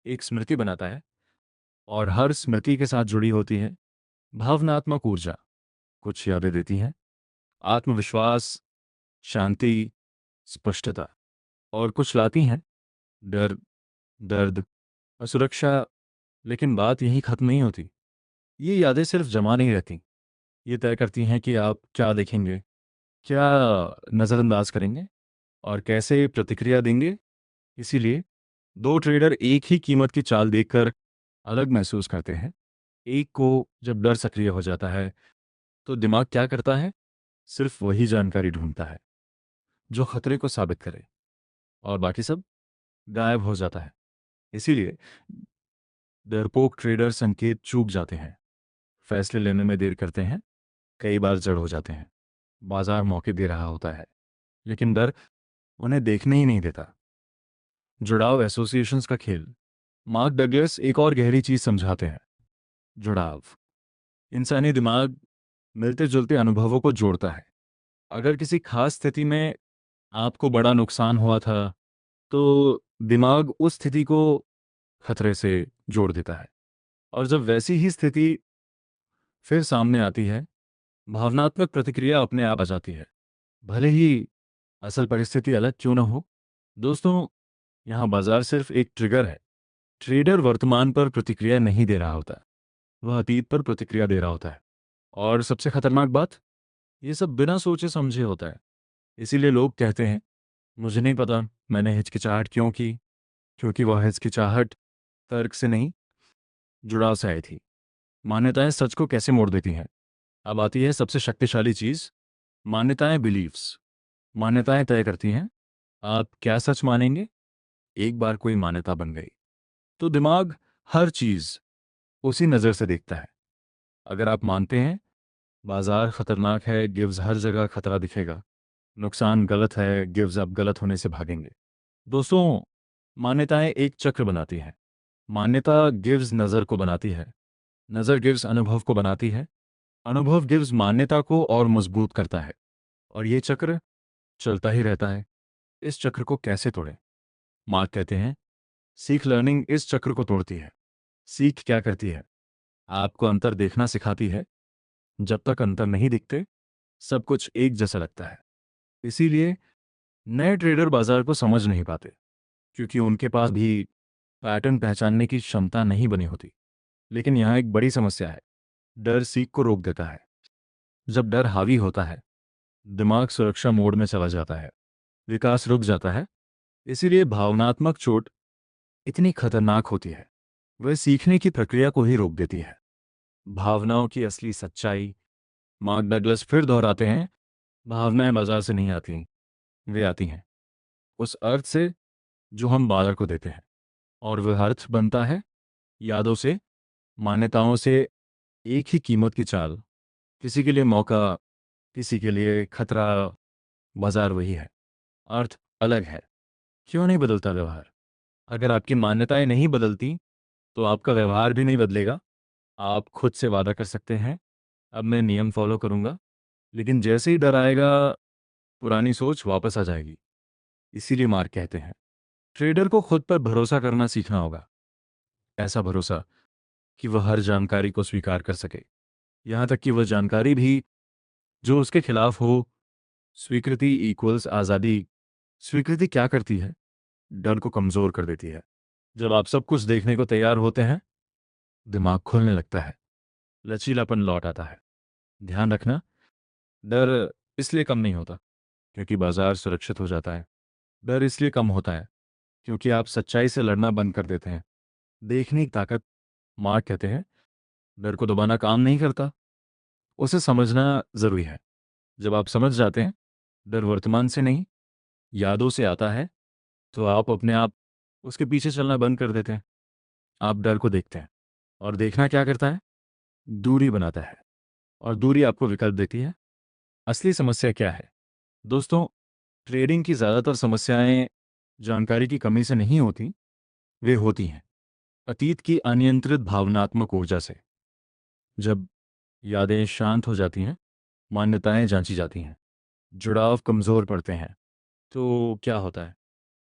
एक स्मृति बनाता है, और हर स्मृति के साथ जुड़ी होती है भावनात्मक ऊर्जा। कुछ यादें देती हैं आत्मविश्वास, शांति, स्पष्टता, और कुछ लाती हैं डर, दर्द, असुरक्षा। लेकिन बात यही खत्म नहीं होती। ये यादें सिर्फ जमा नहीं रहती, ये तय करती हैं कि आप क्या देखेंगे, क्या नज़रअंदाज करेंगे, और कैसे प्रतिक्रिया देंगे। इसीलिए दो ट्रेडर एक ही कीमत की चाल देखकर अलग महसूस करते हैं। एक को जब डर सक्रिय हो जाता है तो दिमाग क्या करता है, सिर्फ वही जानकारी ढूंढता है जो खतरे को साबित करे, और बाकी सब गायब हो जाता है। इसीलिए डरपोक ट्रेडर संकेत चूक जाते हैं, फैसले लेने में देर करते हैं, कई बार जड़ हो जाते हैं। बाजार मौके दे रहा होता है, लेकिन डर उन्हें देखने ही नहीं देता। जुड़ाव एसोसिएशंस का खेल। मार्क डगलस एक और गहरी चीज समझाते हैं, जुड़ाव। इंसानी दिमाग मिलते जुलते अनुभवों को जोड़ता है। अगर किसी खास स्थिति में आपको बड़ा नुकसान हुआ था, तो दिमाग उस स्थिति को खतरे से जोड़ देता है। और जब वैसी ही स्थिति फिर सामने आती है, भावनात्मक प्रतिक्रिया अपने आप आ जाती है, भले ही असल परिस्थिति अलग क्यों ना हो। दोस्तों, यहाँ बाजार सिर्फ एक ट्रिगर है। ट्रेडर वर्तमान पर प्रतिक्रिया नहीं दे रहा होता, वह अतीत पर प्रतिक्रिया दे रहा होता है। और सबसे खतरनाक बात, ये सब बिना सोचे समझे होता है। इसीलिए लोग कहते हैं, मुझे नहीं पता मैंने हिचकिचाहट क्यों की, क्योंकि वह हिचकिचाहट तर्क से नहीं, जुड़ाव से आई थी। मान्यताएं सच को कैसे मोड़ देती हैं। अब आती है सबसे शक्तिशाली चीज, मान्यताएं, बिलीव्स। मान्यताएं तय करती हैं आप क्या सच मानेंगे। एक बार कोई मान्यता बन गई तो दिमाग हर चीज उसी नज़र से देखता है। अगर आप मानते हैं बाजार खतरनाक है, गिव्स हर जगह खतरा दिखेगा। नुकसान गलत है, गिव्स आप गलत होने से भागेंगे। दोस्तों, मान्यताएं एक चक्र बनाती हैं। मान्यता गिव्स नज़र को बनाती है, नज़र गिव्स अनुभव को बनाती है, अनुभव गिव्स मान्यता को और मजबूत करता है, और ये चक्र चलता ही रहता है। इस चक्र को कैसे तोड़ें? मार्क कहते हैं, सीख लर्निंग इस चक्र को तोड़ती है। सीख क्या करती है? आपको अंतर देखना सिखाती है। जब तक अंतर नहीं दिखते, सब कुछ एक जैसा लगता है। इसीलिए नए ट्रेडर बाजार को समझ नहीं पाते, क्योंकि उनके पास भी पैटर्न पहचानने की क्षमता नहीं बनी होती। लेकिन यहाँ एक बड़ी समस्या है, डर सीख को रोक देता है। जब डर हावी होता है, दिमाग सुरक्षा मोड में चला जाता है, विकास रुक जाता है। इसीलिए भावनात्मक चोट इतनी खतरनाक होती है, वह सीखने की प्रक्रिया को ही रोक देती है। भावनाओं की असली सच्चाई, मार्क डगलस फिर दोहराते हैं, भावनाएं बाजार से नहीं आती, वे आती हैं उस अर्थ से जो हम बाजार को देते हैं। और वह अर्थ बनता है यादों से, मान्यताओं से। एक ही कीमत की चाल, किसी के लिए मौका, किसी के लिए खतरा। बाजार वही है, अर्थ अलग है। क्यों नहीं बदलता व्यवहार? अगर आपकी मान्यताएं नहीं बदलती, तो आपका व्यवहार भी नहीं बदलेगा। आप खुद से वादा कर सकते हैं, अब मैं नियम फॉलो करूंगा, लेकिन जैसे ही डर आएगा, पुरानी सोच वापस आ जाएगी। इसीलिए मार्क कहते हैं, ट्रेडर को खुद पर भरोसा करना सीखना होगा। ऐसा भरोसा कि वह हर जानकारी को स्वीकार कर सके, यहाँ तक कि वह जानकारी भी जो उसके खिलाफ हो। स्वीकृति इक्वल्स आज़ादी। स्वीकृति क्या करती है? डर को कमज़ोर कर देती है। जब आप सब कुछ देखने को तैयार होते हैं, दिमाग खुलने लगता है, लचीलापन लौट आता है। ध्यान रखना, डर इसलिए कम नहीं होता क्योंकि बाजार सुरक्षित हो जाता है। डर इसलिए कम होता है क्योंकि आप सच्चाई से लड़ना बंद कर देते हैं। देखने की ताकत, मार्क कहते हैं, डर को दबाना काम नहीं करता, उसे समझना ज़रूरी है। जब आप समझ जाते हैं डर वर्तमान से नहीं, यादों से आता है, तो आप अपने आप उसके पीछे चलना बंद कर देते हैं। आप डर को देखते हैं, और देखना क्या करता है? दूरी बनाता है, और दूरी आपको विकल्प देती है। असली समस्या क्या है? दोस्तों, ट्रेडिंग की ज़्यादातर समस्याएं जानकारी की कमी से नहीं होती, वे होती हैं अतीत की अनियंत्रित भावनात्मक ऊर्जा से। जब यादें शांत हो जाती हैं, मान्यताएं जांची जाती हैं, जुड़ाव कमज़ोर पड़ते हैं, तो क्या होता है?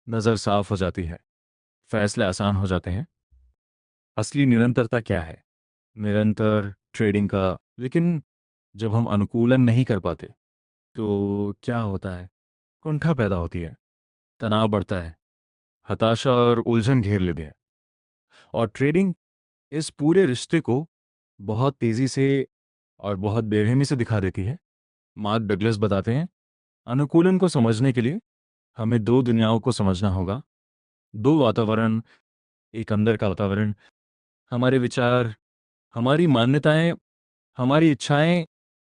नज़र साफ हो जाती है, फैसले आसान हो जाते हैं। असली निरंतरता क्या है? निरंतर ट्रेडिंग का। लेकिन जब हम अनुकूलन नहीं कर पाते, तो क्या होता है? कुंठा पैदा होती है, तनाव बढ़ता है, हताशा और उलझन घेर लेते हैं। और ट्रेडिंग इस पूरे रिश्ते को बहुत तेज़ी से और बहुत बेरहमी से दिखा देती है। मार्क डगलस बताते हैं, अनुकूलन को समझने के लिए हमें दो दुनियाओं को समझना होगा। दो वातावरण, एक अंदर का वातावरण, हमारे विचार, हमारी मान्यताएं, हमारी इच्छाएं,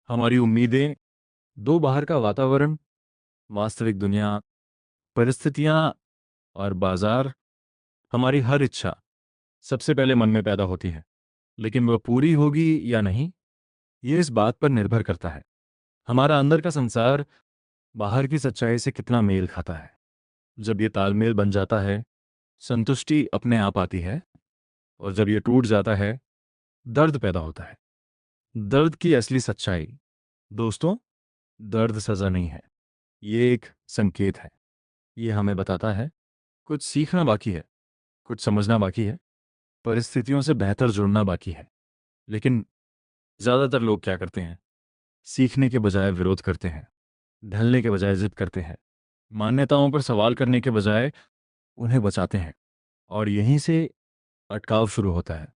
हमारी उम्मीदें। दो बाहर का वातावरण, वास्तविक दुनिया, परिस्थितियां और बाजार। हमारी हर इच्छा सबसे पहले मन में पैदा होती है, लेकिन वह पूरी होगी या नहीं, ये इस बात पर निर्भर करता है हमारा अंदर का संसार बाहर की सच्चाई से कितना मेल खाता है। जब ये तालमेल बन जाता है, संतुष्टि अपने आप आती है, और जब ये टूट जाता है, दर्द पैदा होता है। दर्द की असली सच्चाई, दोस्तों, दर्द सज़ा नहीं है, ये एक संकेत है। ये हमें बताता है कुछ सीखना बाकी है, कुछ समझना बाकी है, परिस्थितियों से बेहतर जुड़ना बाकी है। लेकिन ज़्यादातर लोग क्या करते हैं? सीखने के बजाय विरोध करते हैं, ढलने के बजाय जिद करते हैं, मान्यताओं पर सवाल करने के बजाय उन्हें बचाते हैं, और यहीं से अटकाव शुरू होता है।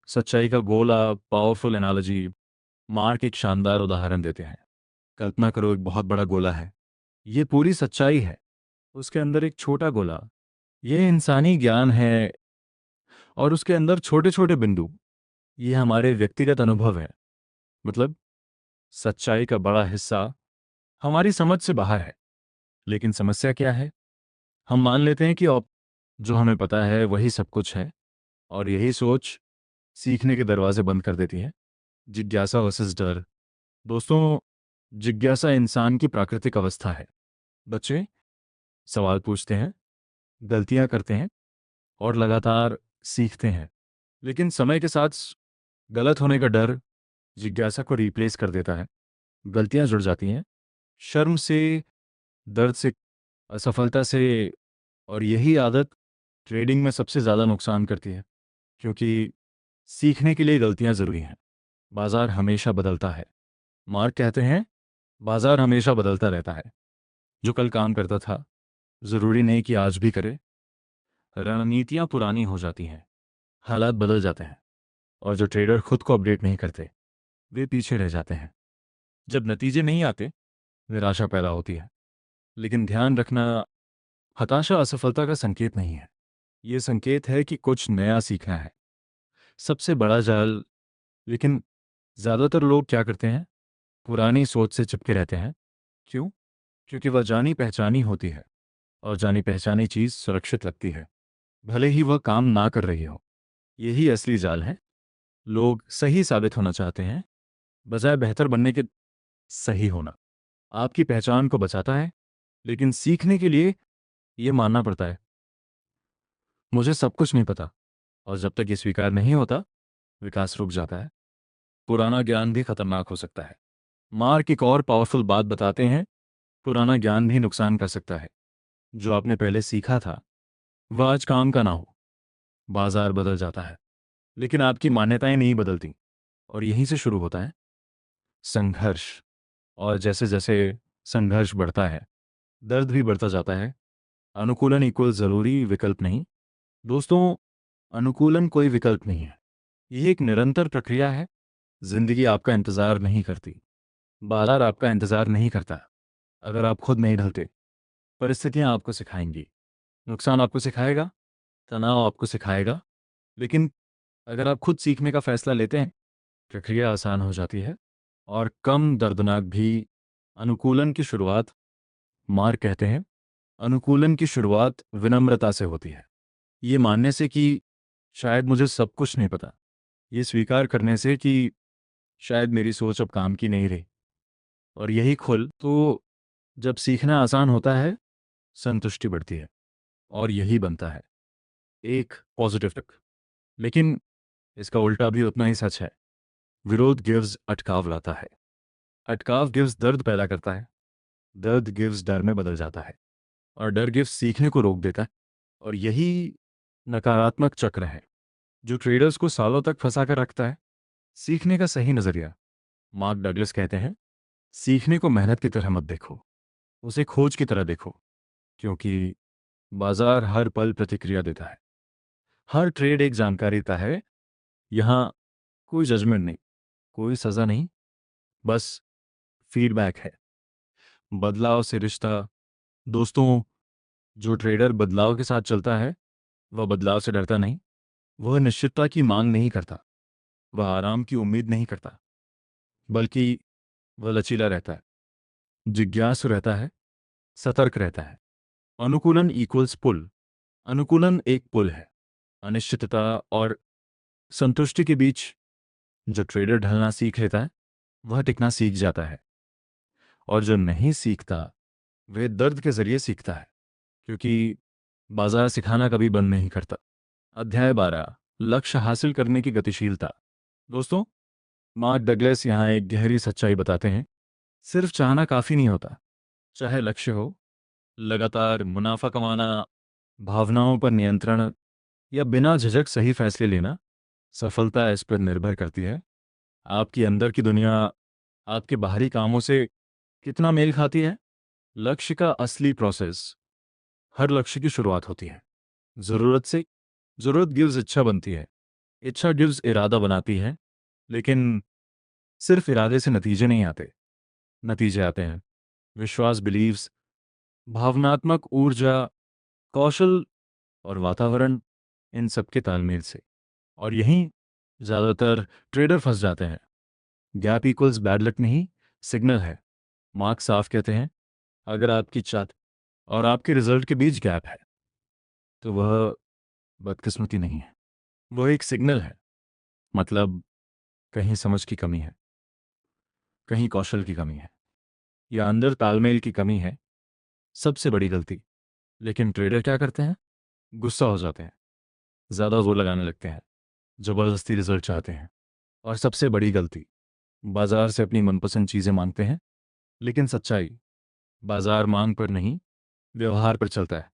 सच्चाई का गोला, पावरफुल एनालॉजी, मार्क एक शानदार उदाहरण देते हैं। कल्पना करो एक बहुत बड़ा गोला है, ये पूरी सच्चाई है। उसके अंदर एक छोटा गोला, ये इंसानी ज्ञान है, और उसके अंदर छोटे छोटे बिंदु, ये हमारे व्यक्तिगत अनुभव है। मतलब सच्चाई का बड़ा हिस्सा हमारी समझ से बाहर है। लेकिन समस्या क्या है? हम मान लेते हैं कि अब जो हमें पता है वही सब कुछ है, और यही सोच सीखने के दरवाजे बंद कर देती है। जिज्ञासा वर्सेस डर। दोस्तों, जिज्ञासा इंसान की प्राकृतिक अवस्था है। बच्चे सवाल पूछते हैं, गलतियां करते हैं, और लगातार सीखते हैं। लेकिन समय के साथ गलत होने का डर जिज्ञासा को रिप्लेस कर देता है। गलतियां जुड़ जाती हैं, शर्म से, दर्द से, असफलता से, और यही आदत ट्रेडिंग में सबसे ज़्यादा नुकसान करती है। क्योंकि सीखने के लिए गलतियां ज़रूरी हैं। बाजार हमेशा बदलता है। मार्क कहते हैं, बाजार हमेशा बदलता रहता है। जो कल काम करता था ज़रूरी नहीं कि आज भी करे। रणनीतियां पुरानी हो जाती हैं, हालात बदल जाते हैं, और जो ट्रेडर खुद को अपडेट नहीं करते वे पीछे रह जाते हैं। जब नतीजे नहीं आते, निराशा पैदा होती है। लेकिन ध्यान रखना, हताशा असफलता का संकेत नहीं है। ये संकेत है कि कुछ नया सीखना है। सबसे बड़ा जाल। लेकिन ज़्यादातर लोग क्या करते हैं? पुरानी सोच से चिपके रहते हैं। क्यों? क्योंकि वह जानी पहचानी होती है, और जानी पहचानी चीज़ सुरक्षित लगती है, भले ही वह काम ना कर रही हो। यही असली जाल है। लोग सही साबित होना चाहते हैं, बजाय बेहतर बनने के। सही होना आपकी पहचान को बचाता है, लेकिन सीखने के लिए यह मानना पड़ता है, मुझे सब कुछ नहीं पता। और जब तक ये स्वीकार नहीं होता, विकास रुक जाता है। पुराना ज्ञान भी खतरनाक हो सकता है। मार्क एक और पावरफुल बात बताते हैं, पुराना ज्ञान भी नुकसान कर सकता है। जो आपने पहले सीखा था वह आज काम का ना हो। बाजार बदल जाता है, लेकिन आपकी मान्यताएं नहीं बदलती, और यहीं से शुरू होता है संघर्ष। और जैसे जैसे संघर्ष बढ़ता है, दर्द भी बढ़ता जाता है। अनुकूलन इक्वल जरूरी विकल्प नहीं। दोस्तों, अनुकूलन कोई विकल्प नहीं है, यह एक निरंतर प्रक्रिया है। जिंदगी आपका इंतजार नहीं करती, बाजार आपका इंतजार नहीं करता। अगर आप खुद नहीं ढलते, परिस्थितियां आपको सिखाएंगी। नुकसान आपको सिखाएगा, तनाव आपको सिखाएगा। लेकिन अगर आप खुद सीखने का फैसला लेते हैं, प्रक्रिया आसान हो जाती है, और कम दर्दनाक भी। अनुकूलन की शुरुआत, मार्क कहते हैं, अनुकूलन की शुरुआत विनम्रता से होती है। ये मानने से कि शायद मुझे सब कुछ नहीं पता। ये स्वीकार करने से कि शायद मेरी सोच अब काम की नहीं रही। और यही खुल तो जब सीखना आसान होता है, संतुष्टि बढ़ती है, और यही बनता है एक पॉजिटिव तक। लेकिन इसका उल्टा भी उतना ही सच है। विरोध गिव्स अटकाव लाता है, अटकाव गिव्स दर्द पैदा करता है, दर्द गिव्स डर में बदल जाता है, और डर गिव्स सीखने को रोक देता है। और यही नकारात्मक चक्र है जो ट्रेडर्स को सालों तक फंसा कर रखता है। सीखने का सही नजरिया, मार्क डगलस कहते हैं, सीखने को मेहनत की तरह मत देखो, उसे खोज की तरह देखो। क्योंकि बाजार हर पल प्रतिक्रिया देता है, हर ट्रेड एक जानकारी देता है। यहाँ कोई जजमेंट नहीं, कोई सज़ा नहीं, बस फीडबैक है। बदलाव से रिश्ता। दोस्तों, जो ट्रेडर बदलाव के साथ चलता है वह बदलाव से डरता नहीं, वह निश्चितता की मांग नहीं करता, वह आराम की उम्मीद नहीं करता, बल्कि वह लचीला रहता है, जिज्ञासु रहता है, सतर्क रहता है। अनुकूलन इक्वल्स पुल। अनुकूलन एक पुल है, अनिश्चितता और संतुष्टि के बीच। जो ट्रेडर ढलना सीख लेता है वह टिकना सीख जाता है, और जो नहीं सीखता वह दर्द के जरिए सीखता है। क्योंकि बाजार सिखाना कभी बंद नहीं करता। अध्याय 12, लक्ष्य हासिल करने की गतिशीलता। दोस्तों, मार्क डगलस यहाँ एक गहरी सच्चाई बताते हैं, सिर्फ चाहना काफ़ी नहीं होता। चाहे लक्ष्य हो, लगातार मुनाफा कमाना, भावनाओं पर नियंत्रण या बिना झिझक सही फैसले लेना, सफलता इस पर निर्भर करती है आपकी अंदर की दुनिया आपके बाहरी कामों से कितना मेल खाती है। लक्ष्य का असली प्रोसेस, हर लक्ष्य की शुरुआत होती है ज़रूरत से। ज़रूरत गिव्स इच्छा बनती है, इच्छा गिव्स इरादा बनाती है। लेकिन सिर्फ इरादे से नतीजे नहीं आते। नतीजे आते हैं विश्वास, बिलीव्स, भावनात्मक ऊर्जा, कौशल और वातावरण, इन सब के तालमेल से। और यहीं ज़्यादातर ट्रेडर फंस जाते हैं। गैप इक्वल्स बैड लक नहीं, सिग्नल है। मार्क्स साफ कहते हैं अगर आपकी चाहत और आपके रिजल्ट के बीच गैप है तो वह बदकिस्मती नहीं है, वह एक सिग्नल है। मतलब कहीं समझ की कमी है, कहीं कौशल की कमी है, या अंदर तालमेल की कमी है। सबसे बड़ी गलती। लेकिन ट्रेडर क्या करते हैं? गुस्सा हो जाते हैं, ज़्यादा जोर लगाने लगते हैं, ज़बरदस्ती रिजल्ट चाहते हैं। और सबसे बड़ी गलती, बाजार से अपनी मनपसंद चीज़ें मांगते हैं। लेकिन सच्चाई, बाजार मांग पर नहीं, व्यवहार पर चलता है।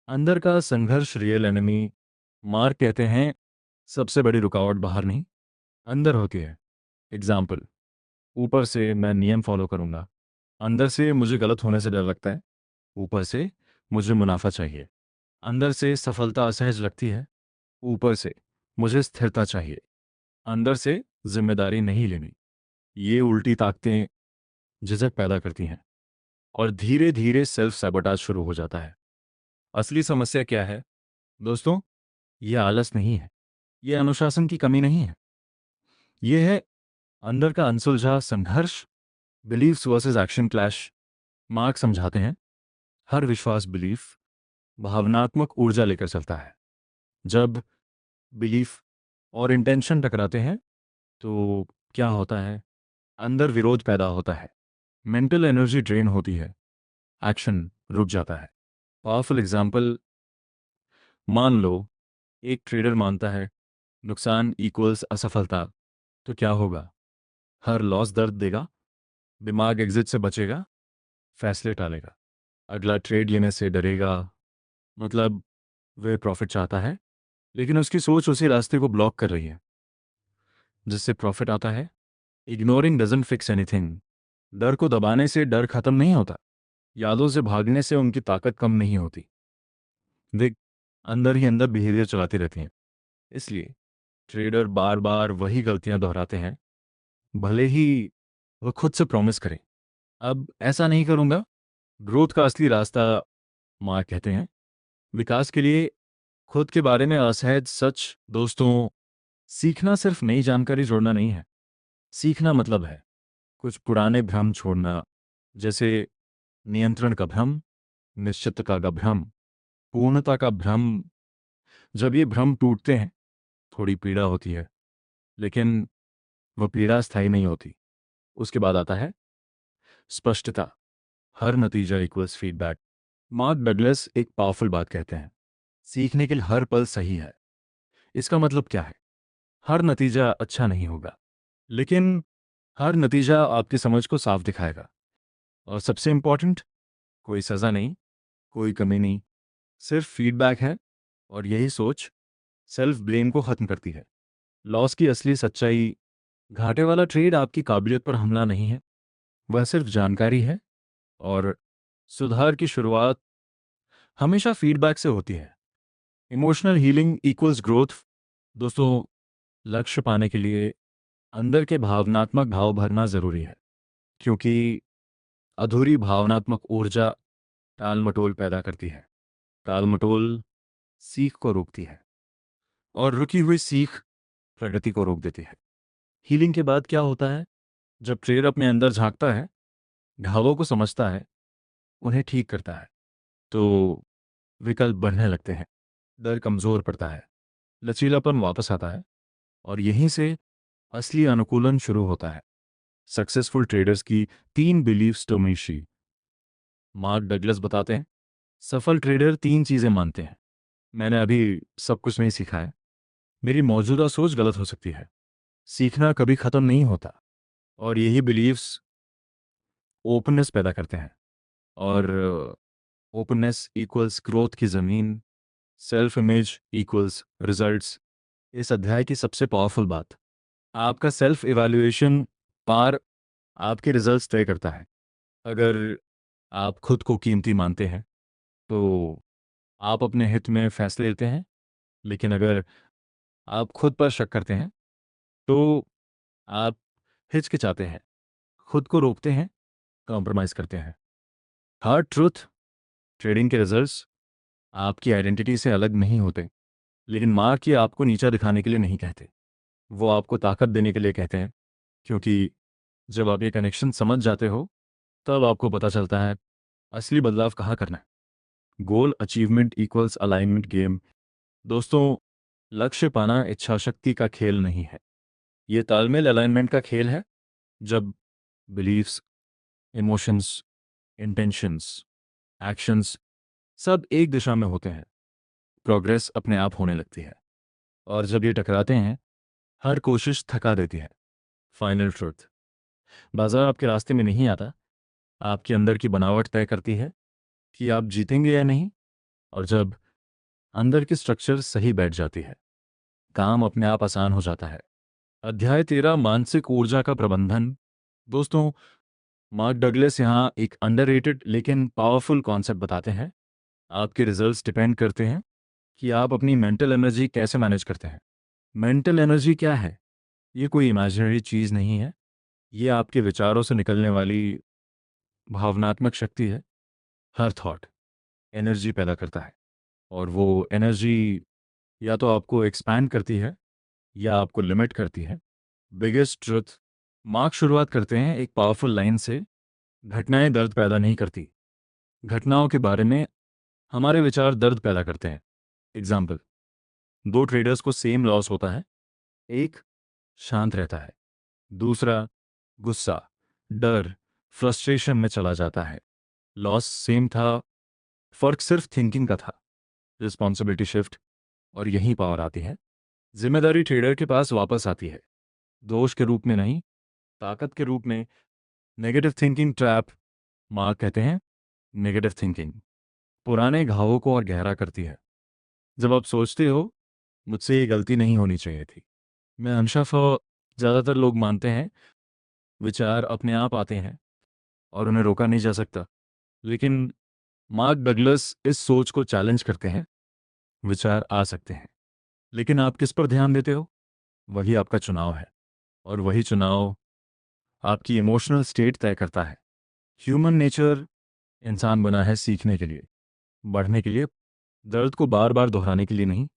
अंदर का संघर्ष रियल एनिमी। मार्क कहते हैं सबसे बड़ी रुकावट बाहर नहीं, अंदर होती है। एग्जाम्पल, ऊपर से मैं नियम फॉलो करूंगा, अंदर से मुझे गलत होने से डर लगता है। ऊपर से मुझे मुनाफा चाहिए, अंदर से सफलता असहज लगती है। ऊपर से मुझे स्थिरता चाहिए, अंदर से जिम्मेदारी नहीं लेनी। ये उल्टी ताकतें झिझक पैदा करती हैं और धीरे धीरे सेल्फ सैबोटाज शुरू हो जाता है। असली समस्या क्या है दोस्तों? ये आलस नहीं है, ये अनुशासन की कमी नहीं है, ये है अंदर का अनसुलझा संघर्ष। Beliefs versus action clash. Mark समझाते हैं हर विश्वास बिलीफ भावनात्मक ऊर्जा लेकर चलता है। जब बिलीफ और इंटेंशन टकराते हैं तो क्या होता है? अंदर विरोध पैदा होता है, मेंटल एनर्जी ड्रेन होती है, एक्शन रुक जाता है। पावरफुल एग्जाम्पल, मान लो एक ट्रेडर मानता है नुकसान इक्वल्स असफलता, तो क्या होगा? हर लॉस दर्द देगा, दिमाग एग्जिट से बचेगा, फैसले टालेगा, अगला ट्रेड लेने से डरेगा। मतलब वह प्रॉफिट चाहता है लेकिन उसकी सोच उसी रास्ते को ब्लॉक कर रही है जिससे प्रॉफिट आता है। Ignoring doesn't fix anything. डर को दबाने से डर खत्म नहीं होता, यादों से भागने से उनकी ताकत कम नहीं होती। वे अंदर ही अंदर बिहेवियर चलाती रहती हैं। इसलिए ट्रेडर बार बार वही गलतियां दोहराते हैं, भले ही वह खुद से प्रॉमिस करें अब ऐसा नहीं करूंगा। ग्रोथ का असली रास्ता, माँ कहते हैं, विकास के लिए खुद के बारे में असहज सच। दोस्तों, सीखना सिर्फ नई जानकारी जोड़ना नहीं है। सीखना मतलब है कुछ पुराने भ्रम छोड़ना, जैसे नियंत्रण का भ्रम, निश्चितता का भ्रम, पूर्णता का भ्रम। जब ये भ्रम टूटते हैं थोड़ी पीड़ा होती है, लेकिन वह पीड़ा स्थायी नहीं होती। उसके बाद आता है स्पष्टता। हर नतीजा इक्वल्स फीडबैक। मार्क डगलस एक पावरफुल बात कहते हैं, सीखने के लिए हर पल सही है। इसका मतलब क्या है? हर नतीजा अच्छा नहीं होगा, लेकिन हर नतीजा आपकी समझ को साफ दिखाएगा। और सबसे इंपॉर्टेंट, कोई सज़ा नहीं, कोई कमी नहीं, सिर्फ फीडबैक है। और यही सोच सेल्फ ब्लेम को ख़त्म करती है। लॉस की असली सच्चाई, घाटे वाला ट्रेड आपकी काबिलियत पर हमला नहीं है, वह सिर्फ जानकारी है। और सुधार की शुरुआत हमेशा फीडबैक से होती है। Emotional healing equals growth. दोस्तों, लक्ष्य पाने के लिए अंदर के भावनात्मक भाव भरना ज़रूरी है, क्योंकि अधूरी भावनात्मक ऊर्जा टाल मटोल पैदा करती है। टाल मटोल सीख को रोकती है और रुकी हुई सीख प्रगति को रोक देती है। हीलिंग के बाद क्या होता है? जब ट्रेडर अपने अंदर झांकता है, घावों को समझता है, उन्हें ठीक करता है, तो विकल्प बढ़ने लगते हैं, डर कमज़ोर पड़ता है, लचीलापन वापस आता है। और यहीं से असली अनुकूलन शुरू होता है। सक्सेसफुल ट्रेडर्स की 3 बिलीव्स टोमेशी। मार्क डगलस बताते हैं सफल ट्रेडर 3 चीज़ें मानते हैं। मैंने अभी सब कुछ नहीं सीखा है, मेरी मौजूदा सोच गलत हो सकती है, सीखना कभी ख़त्म नहीं होता। और यही बिलीव्स ओपननेस पैदा करते हैं। और ओपननेस इक्वल्स ग्रोथ की ज़मीन, सेल्फ इमेज इक्वल्स रिजल्ट्स। इस अध्याय की सबसे पावरफुल बात, आपका सेल्फ इवैल्यूएशन पार आपके रिजल्ट्स तय करता है। अगर आप खुद को कीमती मानते हैं तो आप अपने हित में फैसले लेते हैं, लेकिन अगर आप खुद पर शक करते हैं तो आप हिचकिचाते हैं, खुद को रोकते हैं, कॉम्प्रोमाइज़ करते हैं। हार्ड ट्रूथ, ट्रेडिंग के रिजल्ट्स आपकी आइडेंटिटी से अलग नहीं होते, लेकिन मार्क ये आपको नीचा दिखाने के लिए नहीं कहते, वो आपको ताकत देने के लिए कहते हैं। क्योंकि जब आप ये कनेक्शन समझ जाते हो तब आपको पता चलता है असली बदलाव कहाँ करना है। गोल अचीवमेंट इक्वल्स अलाइनमेंट गेम। दोस्तों, लक्ष्य पाना इच्छा शक्ति का खेल नहीं है, ये तालमेल अलाइनमेंट का खेल है। जब बिलीफ्स, इमोशंस, इंटेंशंस, एक्शंस सब एक दिशा में होते हैं, प्रोग्रेस अपने आप होने लगती है। और जब ये टकराते हैं, हर कोशिश थका देती है। फाइनल ट्रुथ, बाजार आपके रास्ते में नहीं आता, आपके अंदर की बनावट तय करती है कि आप जीतेंगे या नहीं। और जब अंदर की स्ट्रक्चर सही बैठ जाती है, काम अपने आप आसान हो जाता है। अध्याय 13, मानसिक ऊर्जा का प्रबंधन। दोस्तों, मार्क डगलस यहाँ एक अंडररेटेड लेकिन पावरफुल कॉन्सेप्ट बताते हैं। आपके रिजल्ट्स डिपेंड करते हैं कि आप अपनी मेंटल एनर्जी कैसे मैनेज करते हैं। मेंटल एनर्जी क्या है? ये कोई इमेजिनरी चीज़ नहीं है, ये आपके विचारों से निकलने वाली भावनात्मक शक्ति है। हर थॉट एनर्जी पैदा करता है, और वो एनर्जी या तो आपको एक्सपैंड करती है या आपको लिमिट करती है। बिगेस्ट ट्रुथ, मार्क शुरुआत करते हैं एक पावरफुल लाइन से, घटनाएं दर्द पैदा नहीं करती, घटनाओं के बारे में हमारे विचार दर्द पैदा करते हैं। एग्जाम्पल, दो ट्रेडर्स को सेम लॉस होता है, एक शांत रहता है, दूसरा गुस्सा, डर, फ्रस्ट्रेशन में चला जाता है। लॉस सेम था, फर्क सिर्फ थिंकिंग का था। रिस्पॉन्सिबिलिटी शिफ्ट, और यही पावर आती है। जिम्मेदारी ट्रेडर के पास वापस आती है, दोष के रूप में नहीं, ताकत के रूप में। नेगेटिव थिंकिंग ट्रैप, मार्क कहते हैं नेगेटिव थिंकिंग पुराने घावों को और गहरा करती है। जब आप सोचते हो मुझसे ये गलती नहीं होनी चाहिए थी, मैं अनशफ हो, ज़्यादातर लोग मानते हैं विचार अपने आप आते हैं और उन्हें रोका नहीं जा सकता। लेकिन मार्क डगलस इस सोच को चैलेंज करते हैं, विचार आ सकते हैं, लेकिन आप किस पर ध्यान देते हो वही आपका चुनाव है, और वही चुनाव आपकी इमोशनल स्टेट तय करता है। ह्यूमन नेचर, इंसान बना है सीखने के लिए, बढ़ने के लिए, दर्द को बार बार दोहराने के लिए नहीं,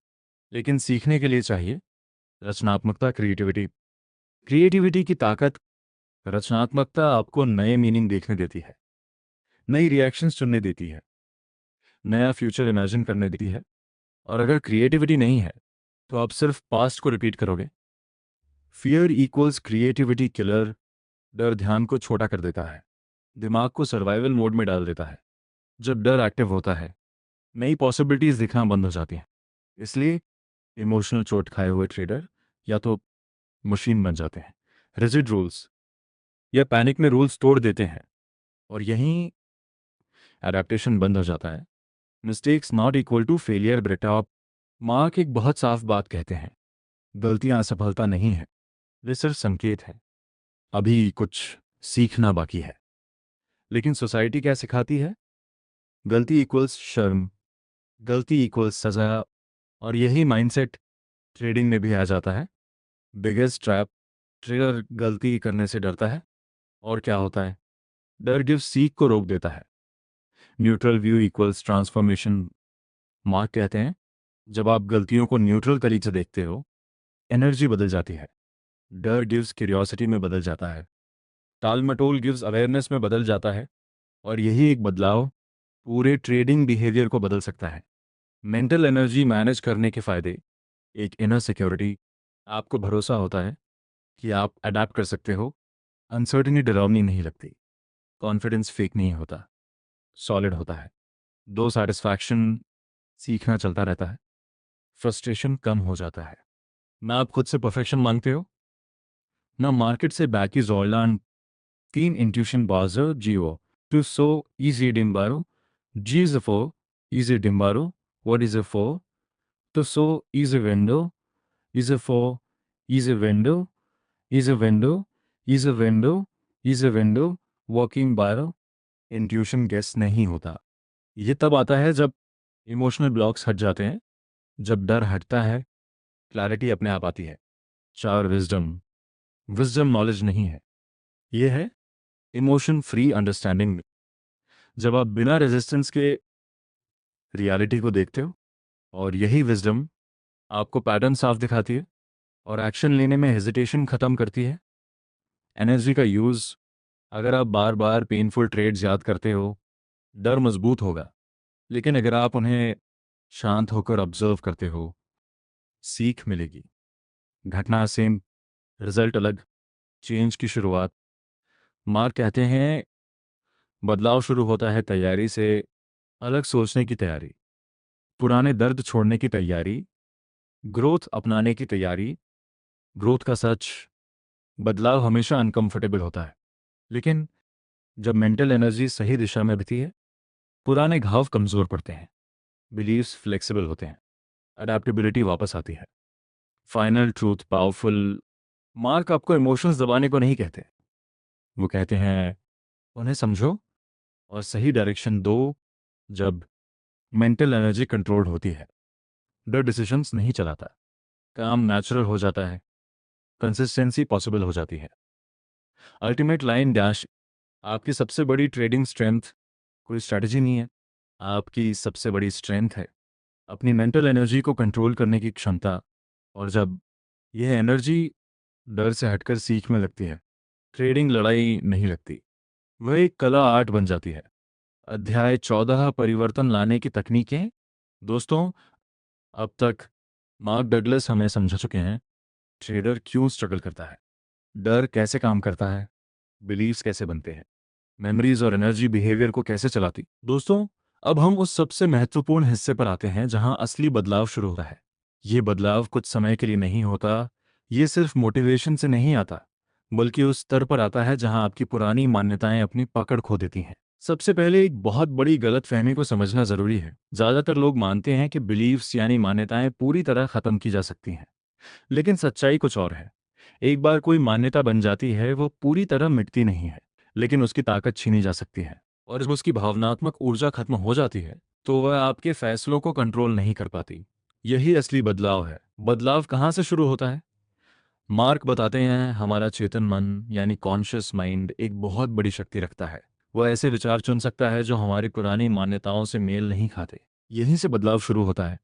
लेकिन सीखने के लिए चाहिए। रचनात्मकता, क्रिएटिविटी, क्रिएटिविटी की ताकत, रचनात्मकता आपको नए मीनिंग देखने देती है, नई रिएक्शंस चुनने देती है, नया फ्यूचर इमेजिन करने देती है। और अगर क्रिएटिविटी नहीं है तो आप सिर्फ पास्ट को रिपीट करोगे। Fear equals creativity killer. डर ध्यान को छोटा कर देता है, दिमाग को सर्वाइवल मोड में डाल देता है। जब डर एक्टिव होता है, नई पॉसिबिलिटीज दिखना बंद हो जाती हैं। इसलिए इमोशनल चोट खाए हुए ट्रेडर या तो मशीन बन जाते हैं, रिजिड रूल्स, या पैनिक में रूल्स तोड़ देते हैं, और यहीं एडेप्टेशन बंद हो जाता है। Mistakes not equal to failure ब्रेटॉप। मार्क एक बहुत साफ बात कहते हैं, गलतियां असफलता नहीं है, वे सिर्फ संकेत है, अभी कुछ सीखना बाकी है। लेकिन सोसाइटी क्या सिखाती है? गलती इक्वल्स शर्म, गलती इक्वल्स सजा, और यही माइंडसेट ट्रेडिंग में भी आ जाता है। बिगेस्ट ट्रैप, ट्रेडर गलती करने से डरता है, और क्या होता है? डर गिव सीख को रोक देता है। Neutral view equals transformation. Mark कहते हैं जब आप गलतियों को न्यूट्रल तरीके से देखते हो, एनर्जी बदल जाती है। डर गिव्स क्यूरियोसिटी में बदल जाता है, टाल मटोल गिव्स अवेयरनेस में बदल जाता है, और यही एक बदलाव पूरे ट्रेडिंग बिहेवियर को बदल सकता है। मेंटल एनर्जी मैनेज करने के फायदे, एक इनर सिक्योरिटी, आपको भरोसा होता है कि आप अडेप्ट कर सकते हो, अनसर्टेनिटी डरावनी नहीं लगती, कॉन्फिडेंस फेक नहीं होता, सॉलिड होता है। दो सैटिस्फैक्शन, सीखना चलता रहता है, फ्रस्ट्रेशन कम हो जाता है। ना आप खुद से परफेक्शन मांगते हो, ना मार्केट से बैकी जॉर्लान। 3 Intuition Bazo Geo. To so easy dimbaro. G is a for easy dimbaro. What is a for? To so easy window. Is a for easy window. Is a window. Is a window. Is a window. Walking baro. Intuition guess नहीं होता। ये तब आता है जब emotional blocks हट जाते हैं, जब डर हटता है, क्लैरिटी अपने आप आती है। 4 विजडम। विजडम नॉलेज नहीं है, ये है इमोशन फ्री अंडरस्टैंडिंग। जब आप बिना रेजिस्टेंस के रियलिटी को देखते हो, और यही विजडम आपको पैटर्न साफ दिखाती है और एक्शन लेने में हेजिटेशन ख़त्म करती है। एनर्जी का यूज़, अगर आप बार बार पेनफुल ट्रेड्स याद करते हो, डर मजबूत होगा, लेकिन अगर आप उन्हें शांत होकर ऑब्जर्व करते हो, सीख मिलेगी। घटना सेम, रिजल्ट अलग, चेंज की शुरुआत। मार्क कहते हैं बदलाव शुरू होता है तैयारी से, अलग सोचने की तैयारी, पुराने दर्द छोड़ने की तैयारी, ग्रोथ अपनाने की तैयारी। ग्रोथ का सच, बदलाव हमेशा अनकंफर्टेबल होता है, लेकिन जब मेंटल एनर्जी सही दिशा में बहती है, पुराने घाव कमज़ोर पड़ते हैं, बिलीव्स फ्लेक्सिबल होते हैं, अडेप्टेबिलिटी वापस आती है। Final truth powerful. मार्क आपको इमोशंस दबाने को नहीं कहते, वो कहते हैं उन्हें समझो और सही डायरेक्शन दो। जब मेंटल एनर्जी कंट्रोल्ड होती है, डर डिसीजंस नहीं चलाता, काम नेचुरल हो जाता है, कंसिस्टेंसी पॉसिबल हो जाती है। अल्टीमेट लाइन डैश, आपकी सबसे बड़ी ट्रेडिंग स्ट्रेंथ कोई स्ट्रैटेजी नहीं है, आपकी सबसे बड़ी स्ट्रेंथ है अपनी मेंटल एनर्जी को कंट्रोल करने की क्षमता। और जब यह एनर्जी डर से हटकर सीख में लगती है, ट्रेडिंग लड़ाई नहीं लगती, वह एक कला आर्ट बन जाती है। अध्याय 14, परिवर्तन लाने की तकनीकें। दोस्तों, अब तक मार्क डगलस हमें समझा चुके हैं ट्रेडर क्यों स्ट्रगल करता है, डर कैसे काम करता है, बिलीव्स कैसे बनते हैं, मेमोरीज और एनर्जी बिहेवियर को कैसे चलाती। दोस्तों, अब हम उस सबसे महत्वपूर्ण हिस्से पर आते हैं जहां असली बदलाव शुरू होता है। ये बदलाव कुछ समय के लिए नहीं होता, ये सिर्फ मोटिवेशन से नहीं आता, बल्कि उस स्तर पर आता है जहां आपकी पुरानी मान्यताएं अपनी पकड़ खो देती हैं। सबसे पहले एक बहुत बड़ी गलतफहमी को समझना जरूरी है। ज्यादातर लोग मानते हैं कि बिलीव्स यानी मान्यताएं पूरी तरह खत्म की जा सकती हैं, लेकिन सच्चाई कुछ और है। एक बार कोई मान्यता बन जाती है, वो पूरी तरह मिटती नहीं है, लेकिन उसकी ताकत छीनी जा सकती है। और जब उसकी भावनात्मक ऊर्जा खत्म हो जाती है, तो वह आपके फैसलों को कंट्रोल नहीं कर पाती। यही असली बदलाव है। बदलाव कहाँ से शुरू होता है? मार्क बताते हैं हमारा चेतन मन यानी कॉन्शियस माइंड एक बहुत बड़ी शक्ति रखता है। वह ऐसे विचार चुन सकता है जो हमारी पुरानी मान्यताओं से मेल नहीं खाते। यहीं से बदलाव शुरू होता है।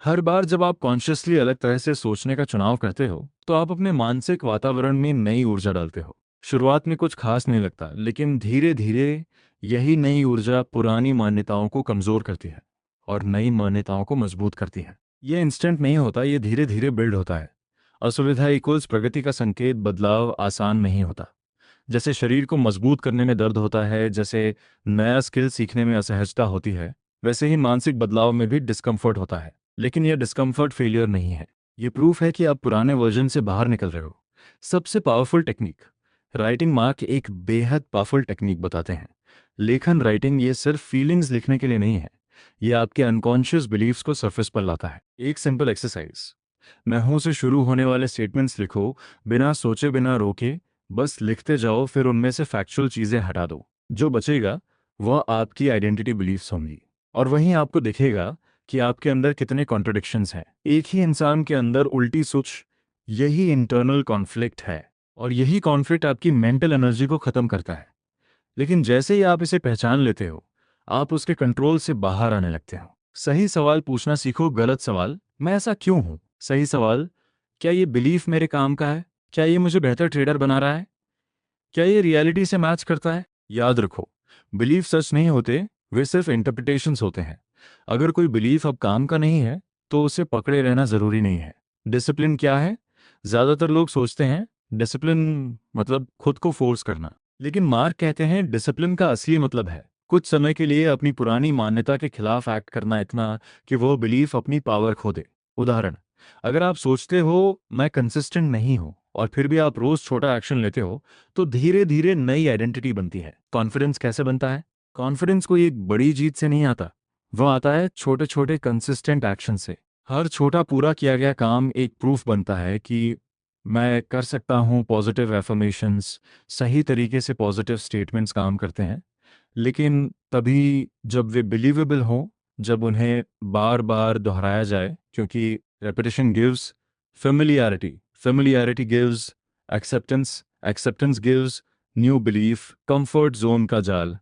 हर बार जब आप कॉन्शियसली अलग तरह से सोचने का चुनाव करते हो, तो आप अपने मानसिक वातावरण में नई ऊर्जा डालते हो। शुरुआत में कुछ खास नहीं लगता, लेकिन धीरे धीरे यही नई ऊर्जा पुरानी मान्यताओं को कमजोर करती है और नई मान्यताओं को मजबूत करती है। ये इंस्टेंट नहीं होता, ये धीरे धीरे बिल्ड होता है। असुविधा इक्वल्स प्रगति का संकेत। बदलाव आसान नहीं होता। जैसे शरीर को मजबूत करने में दर्द होता है, जैसे नया स्किल सीखने में असहजता होती है, वैसे ही मानसिक बदलाव में भी डिस्कम्फर्ट होता है। लेकिन यह डिस्कम्फर्ट फेलियर नहीं है, ये प्रूफ है कि आप पुराने वर्जन से बाहर निकल रहे हो। सबसे पावरफुल टेक्निक राइटिंग। मार्क एक बेहद पावरफुल टेक्निक बताते हैं। लेखन राइटिंग ये सिर्फ फीलिंग्स लिखने के लिए नहीं है, ये आपके अनकॉन्शियस बिलीव्स को सरफेस पर लाता है। एक सिंपल एक्सरसाइज, मैं हूं से शुरू होने वाले स्टेटमेंट्स लिखो, बिना सोचे बिना रोके, बस लिखते जाओ, फिर उनमें से फैक्चुअल चीजें हटा दो। जो बचेगा वह आपकी आइडेंटिटी बिलीव्स होंगी, और वहीं आपको दिखेगा कि आपके अंदर कितने कॉन्ट्रडिक्शंस हैं। एक ही इंसान के अंदर उल्टी सोच, यही इंटरनल कॉन्फ्लिक्ट है, और यही कॉन्फ्लिक्ट आपकी मेंटल एनर्जी को खत्म करता है। लेकिन जैसे ही आप इसे पहचान लेते हो, आप उसके कंट्रोल से बाहर आने लगते हो। सही सवाल पूछना सीखो। गलत सवाल, मैं ऐसा क्यों हूं? सही सवाल, क्या ये बिलीफ मेरे काम का है? क्या ये मुझे बेहतर ट्रेडर बना रहा है? क्या ये रियलिटी से मैच करता है? याद रखो, बिलीफ सच नहीं होते, वे सिर्फ इंटरप्रिटेशंस होते हैं। अगर कोई बिलीफ अब काम का नहीं है, तो उसे पकड़े रहना जरूरी नहीं है। डिसिप्लिन क्या है? ज्यादातर लोग सोचते हैं डिसिप्लिन मतलब खुद को फोर्स करना, लेकिन मार्क कहते हैं डिसिप्लिन का असली मतलब है कुछ समय के लिए अपनी पुरानी मान्यता के खिलाफ एक्ट करना, इतना कि वो बिलीफ अपनी पावर खो दे। उदाहरण, अगर आप सोचते हो मैं कंसिस्टेंट नहीं हूं, और फिर भी आप रोज छोटा एक्शन लेते हो, तो धीरे धीरे नई आइडेंटिटी बनती है। कॉन्फिडेंस कैसे बनता है? कॉन्फिडेंस कोई एक बड़ी जीत से नहीं आता, वो आता है छोटे छोटे कंसिस्टेंट एक्शन से। हर छोटा पूरा किया गया काम एक प्रूफ बनता है कि मैं कर सकता हूँ। पॉजिटिव एफर्मेशंस, सही तरीके से पॉजिटिव स्टेटमेंट्स काम करते हैं, लेकिन तभी जब वे बिलीवेबल हों, जब उन्हें बार बार दोहराया जाए, क्योंकि repetition gives familiarity, familiarity gives acceptance, acceptance gives new belief. Comfort zone का जाल,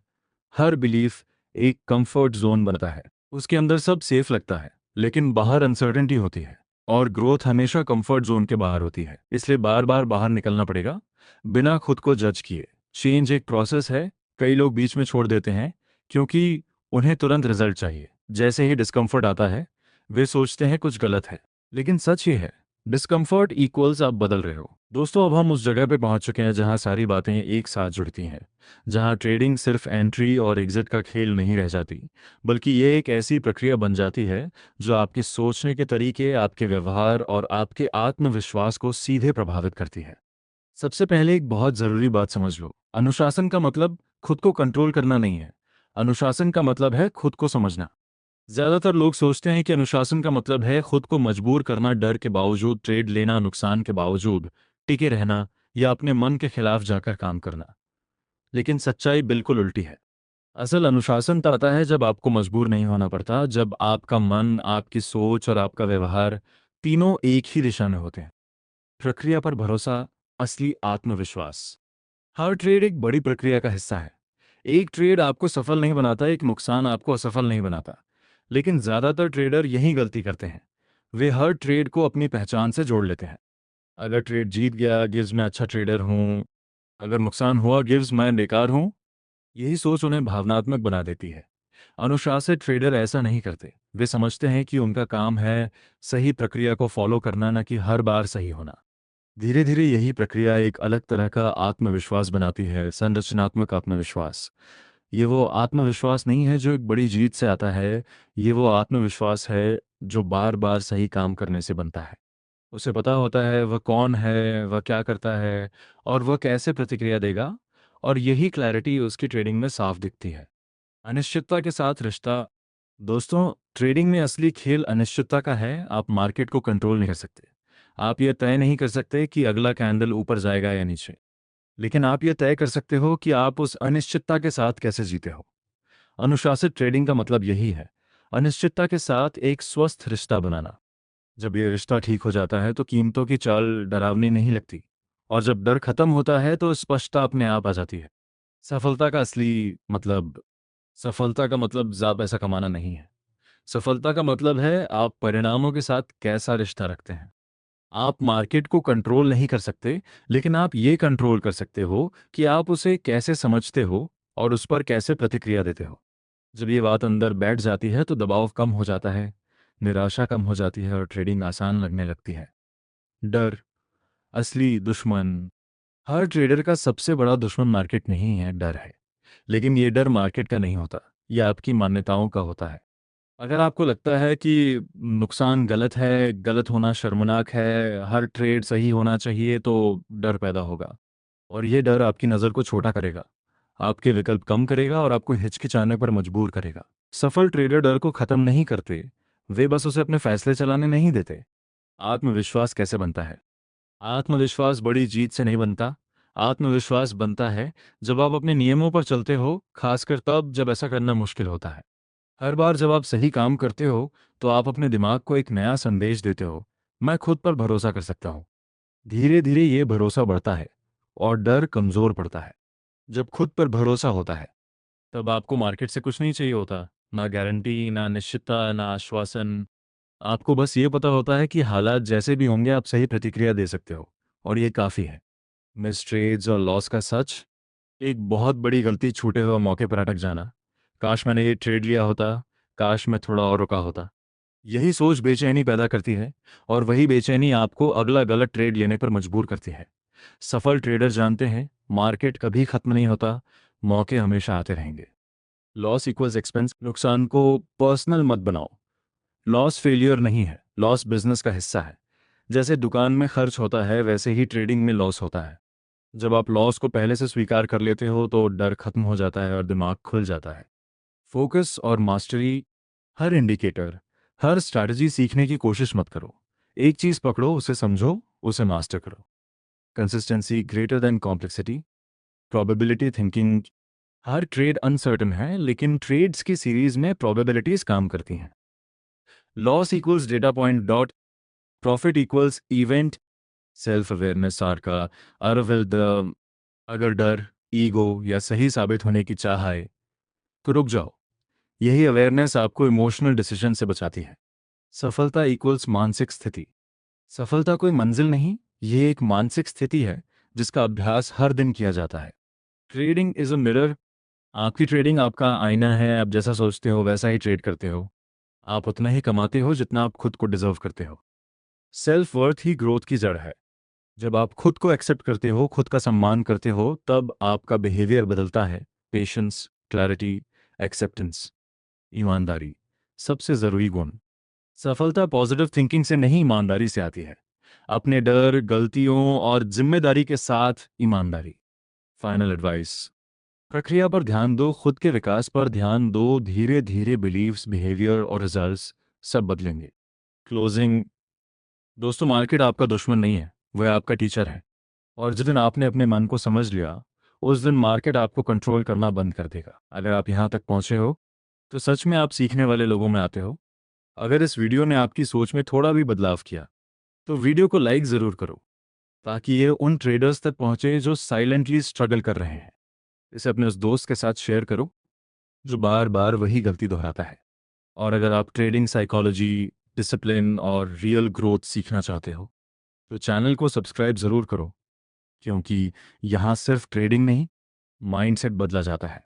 हर बिलीफ एक कंफर्ट जोन बनता है, उसके अंदर सब सेफ लगता है, लेकिन बाहर अनसर्टेनिटी होती है। और ग्रोथ हमेशा कंफर्ट जोन के बाहर होती है, इसलिए बार बार बाहर निकलना पड़ेगा बिना खुद को जज किए। चेंज एक प्रोसेस है, कई लोग बीच में छोड़ देते हैं क्योंकि उन्हें तुरंत रिजल्ट चाहिए। जैसे ही डिस्कम्फर्ट आता है, वे सोचते हैं कुछ गलत है, लेकिन सच ये है, डिस्कम्फर्ट इक्वल्स आप बदल रहे हो। दोस्तों, अब हम उस जगह पे पहुंच चुके हैं जहां सारी बातें एक साथ जुड़ती हैं, जहां ट्रेडिंग सिर्फ एंट्री और एग्जिट का खेल नहीं रह जाती, बल्कि ये एक ऐसी प्रक्रिया बन जाती है जो आपके सोचने के तरीके, आपके व्यवहार और आपके आत्मविश्वास को सीधे प्रभावित करती है। सबसे पहले एक बहुत ज़रूरी बात समझ लो, अनुशासन का मतलब खुद को कंट्रोल करना नहीं है। अनुशासन का मतलब है खुद को समझना। ज़्यादातर लोग सोचते हैं कि अनुशासन का मतलब है खुद को मजबूर करना, डर के बावजूद ट्रेड लेना, नुकसान के बावजूद टिके रहना, या अपने मन के खिलाफ जाकर काम करना। लेकिन सच्चाई बिल्कुल उल्टी है। असल अनुशासन तब आता है जब आपको मजबूर नहीं होना पड़ता, जब आपका मन, आपकी सोच और आपका व्यवहार तीनों एक ही दिशा में होते हैं। प्रक्रिया पर भरोसा, असली आत्मविश्वास। हर ट्रेड एक बड़ी प्रक्रिया का हिस्सा है। एक ट्रेड आपको सफल नहीं बनाता, एक नुकसान आपको असफल नहीं बनाता। लेकिन ज़्यादातर ट्रेडर यही गलती करते हैं, वे हर ट्रेड को अपनी पहचान से जोड़ लेते हैं। अगर ट्रेड जीत गया गिव्स मैं अच्छा ट्रेडर हूँ, अगर नुकसान हुआ गिव्स मैं बेकार हूँ। यही सोच उन्हें भावनात्मक बना देती है। अनुशासित ट्रेडर ऐसा नहीं करते, वे समझते हैं कि उनका काम है सही प्रक्रिया को फॉलो करना, न कि हर बार सही होना। धीरे धीरे यही प्रक्रिया एक अलग तरह का आत्मविश्वास बनाती है, संरचनात्मक आत्मविश्वास। ये वो आत्मविश्वास नहीं है जो एक बड़ी जीत से आता है, ये वो आत्मविश्वास है जो बार बार सही काम करने से बनता है। उसे पता होता है वह कौन है, वह क्या करता है, और वह कैसे प्रतिक्रिया देगा। और यही क्लैरिटी उसकी ट्रेडिंग में साफ दिखती है। अनिश्चितता के साथ रिश्ता। दोस्तों, ट्रेडिंग में असली खेल अनिश्चितता का है। आप मार्केट को कंट्रोल नहीं कर सकते, आप यह तय नहीं कर सकते कि अगला कैंडल ऊपर जाएगा या नीचे, लेकिन आप यह तय कर सकते हो कि आप उस अनिश्चितता के साथ कैसे जीते हो। अनुशासित ट्रेडिंग का मतलब यही है, अनिश्चितता के साथ एक स्वस्थ रिश्ता बनाना। जब ये रिश्ता ठीक हो जाता है तो कीमतों की चाल डरावनी नहीं लगती, और जब डर खत्म होता है तो स्पष्टता अपने आप आ जाती है। सफलता का असली मतलब, सफलता का मतलब ज़्यादा पैसा कमाना नहीं है। सफलता का मतलब है आप परिणामों के साथ कैसा रिश्ता रखते हैं। आप मार्केट को कंट्रोल नहीं कर सकते, लेकिन आप ये कंट्रोल कर सकते हो कि आप उसे कैसे समझते हो और उस पर कैसे प्रतिक्रिया देते हो। जब ये बात अंदर बैठ जाती है तो दबाव कम हो जाता है, निराशा कम हो जाती है और ट्रेडिंग आसान लगने लगती है। डर, असली दुश्मन। हर ट्रेडर का सबसे बड़ा दुश्मन मार्केट नहीं है, डर है। लेकिन ये डर मार्केट का नहीं होता, ये आपकी मान्यताओं का होता है। अगर आपको लगता है कि नुकसान गलत है, गलत होना शर्मनाक है, हर ट्रेड सही होना चाहिए, तो डर पैदा होगा। और ये डर आपकी नज़र को छोटा करेगा, आपके विकल्प कम करेगा और आपको हिचकिचाने पर मजबूर करेगा। सफल ट्रेडर डर को ख़त्म नहीं करते, वे बस उसे अपने फैसले चलाने नहीं देते। आत्मविश्वास कैसे बनता है? आत्मविश्वास बड़ी जीत से नहीं बनता। आत्मविश्वास बनता है जब आप अपने नियमों पर चलते हो, खासकर तब जब ऐसा करना मुश्किल होता है। हर बार जब आप सही काम करते हो तो आप अपने दिमाग को एक नया संदेश देते हो, मैं खुद पर भरोसा कर सकता हूँ। धीरे धीरे ये भरोसा बढ़ता है और डर कमज़ोर पड़ता है। जब खुद पर भरोसा होता है तब आपको मार्केट से कुछ नहीं चाहिए होता, ना गारंटी, ना निश्चितता, ना आश्वासन। आपको बस ये पता होता है कि हालात जैसे भी होंगे आप सही प्रतिक्रिया दे सकते हो, और ये काफ़ी है। मिस ट्रेड्स और लॉस का सच। एक बहुत बड़ी गलती, छूटे हुए मौके पर अटक जाना। काश मैंने ये ट्रेड लिया होता, काश मैं थोड़ा और रुका होता। यही सोच बेचैनी पैदा करती है, और वही बेचैनी आपको अगला गलत ट्रेड लेने पर मजबूर करती है। सफल ट्रेडर जानते हैं मार्केट कभी खत्म नहीं होता, मौके हमेशा आते रहेंगे। Loss equals expense. नुकसान को पर्सनल मत बनाओ। लॉस फेलियर नहीं है, लॉस बिजनेस का हिस्सा है। जैसे दुकान में खर्च होता है वैसे ही ट्रेडिंग में लॉस होता है। जब आप लॉस को पहले से स्वीकार कर लेते हो तो डर खत्म हो जाता है और दिमाग खुल जाता है। फोकस और मास्टरी, हर इंडिकेटर, हर स्ट्रैटेजी सीखने की कोशिश मत करो। एक चीज़ पकड़ो, उसे समझो, उसे मास्टर करो। Consistency greater than complexity. Probability thinking, हर ट्रेड अनसर्टन है लेकिन ट्रेड्स की सीरीज में प्रोबेबिलिटीज काम करती हैं। Loss equals data point dot, profit equals event. Self awareness आर का अरविंद, अगर डर, ईगो या सही साबित होने की चाह आए तो रुक जाओ। यही अवेयरनेस आपको इमोशनल डिसीजन से बचाती है। सफलता इक्वल्स मानसिक स्थिति। सफलता कोई मंजिल नहीं, ये एक मानसिक स्थिति है जिसका अभ्यास हर दिन किया जाता है। Trading is a mirror. आपकी ट्रेडिंग आपका आईना है, आप जैसा सोचते हो वैसा ही ट्रेड करते हो। आप उतना ही कमाते हो जितना आप खुद को डिजर्व करते हो। सेल्फ वर्थ ही ग्रोथ की जड़ है। जब आप खुद को एक्सेप्ट करते हो, खुद का सम्मान करते हो, तब आपका बिहेवियर बदलता है। पेशेंस, क्लैरिटी, एक्सेप्टेंस, ईमानदारी, सबसे ज़रूरी गुण। सफलता पॉजिटिव थिंकिंग से नहीं, ईमानदारी से आती है। अपने डर, गलतियों और जिम्मेदारी के साथ ईमानदारी। फाइनल एडवाइस, प्रक्रिया पर ध्यान दो, खुद के विकास पर ध्यान दो। धीरे धीरे बिलीव्स, बिहेवियर और रिजल्ट्स सब बदलेंगे। क्लोजिंग, दोस्तों, मार्केट आपका दुश्मन नहीं है, वह आपका टीचर है। और जिस दिन आपने अपने मन को समझ लिया, उस दिन मार्केट आपको कंट्रोल करना बंद कर देगा। अगर आप यहाँ तक पहुँचे हो तो सच में आप सीखने वाले लोगों में आते हो। अगर इस वीडियो ने आपकी सोच में थोड़ा भी बदलाव किया तो वीडियो को लाइक ज़रूर करो, ताकि ये उन ट्रेडर्स तक पहुँचे जो साइलेंटली स्ट्रगल कर रहे हैं। इसे अपने उस दोस्त के साथ शेयर करो जो बार बार वही गलती दोहराता है। और अगर आप ट्रेडिंग साइकोलॉजी, डिसिप्लिन और रियल ग्रोथ सीखना चाहते हो तो चैनल को सब्सक्राइब ज़रूर करो, क्योंकि यहाँ सिर्फ ट्रेडिंग नहीं, माइंडसेट बदला जाता है।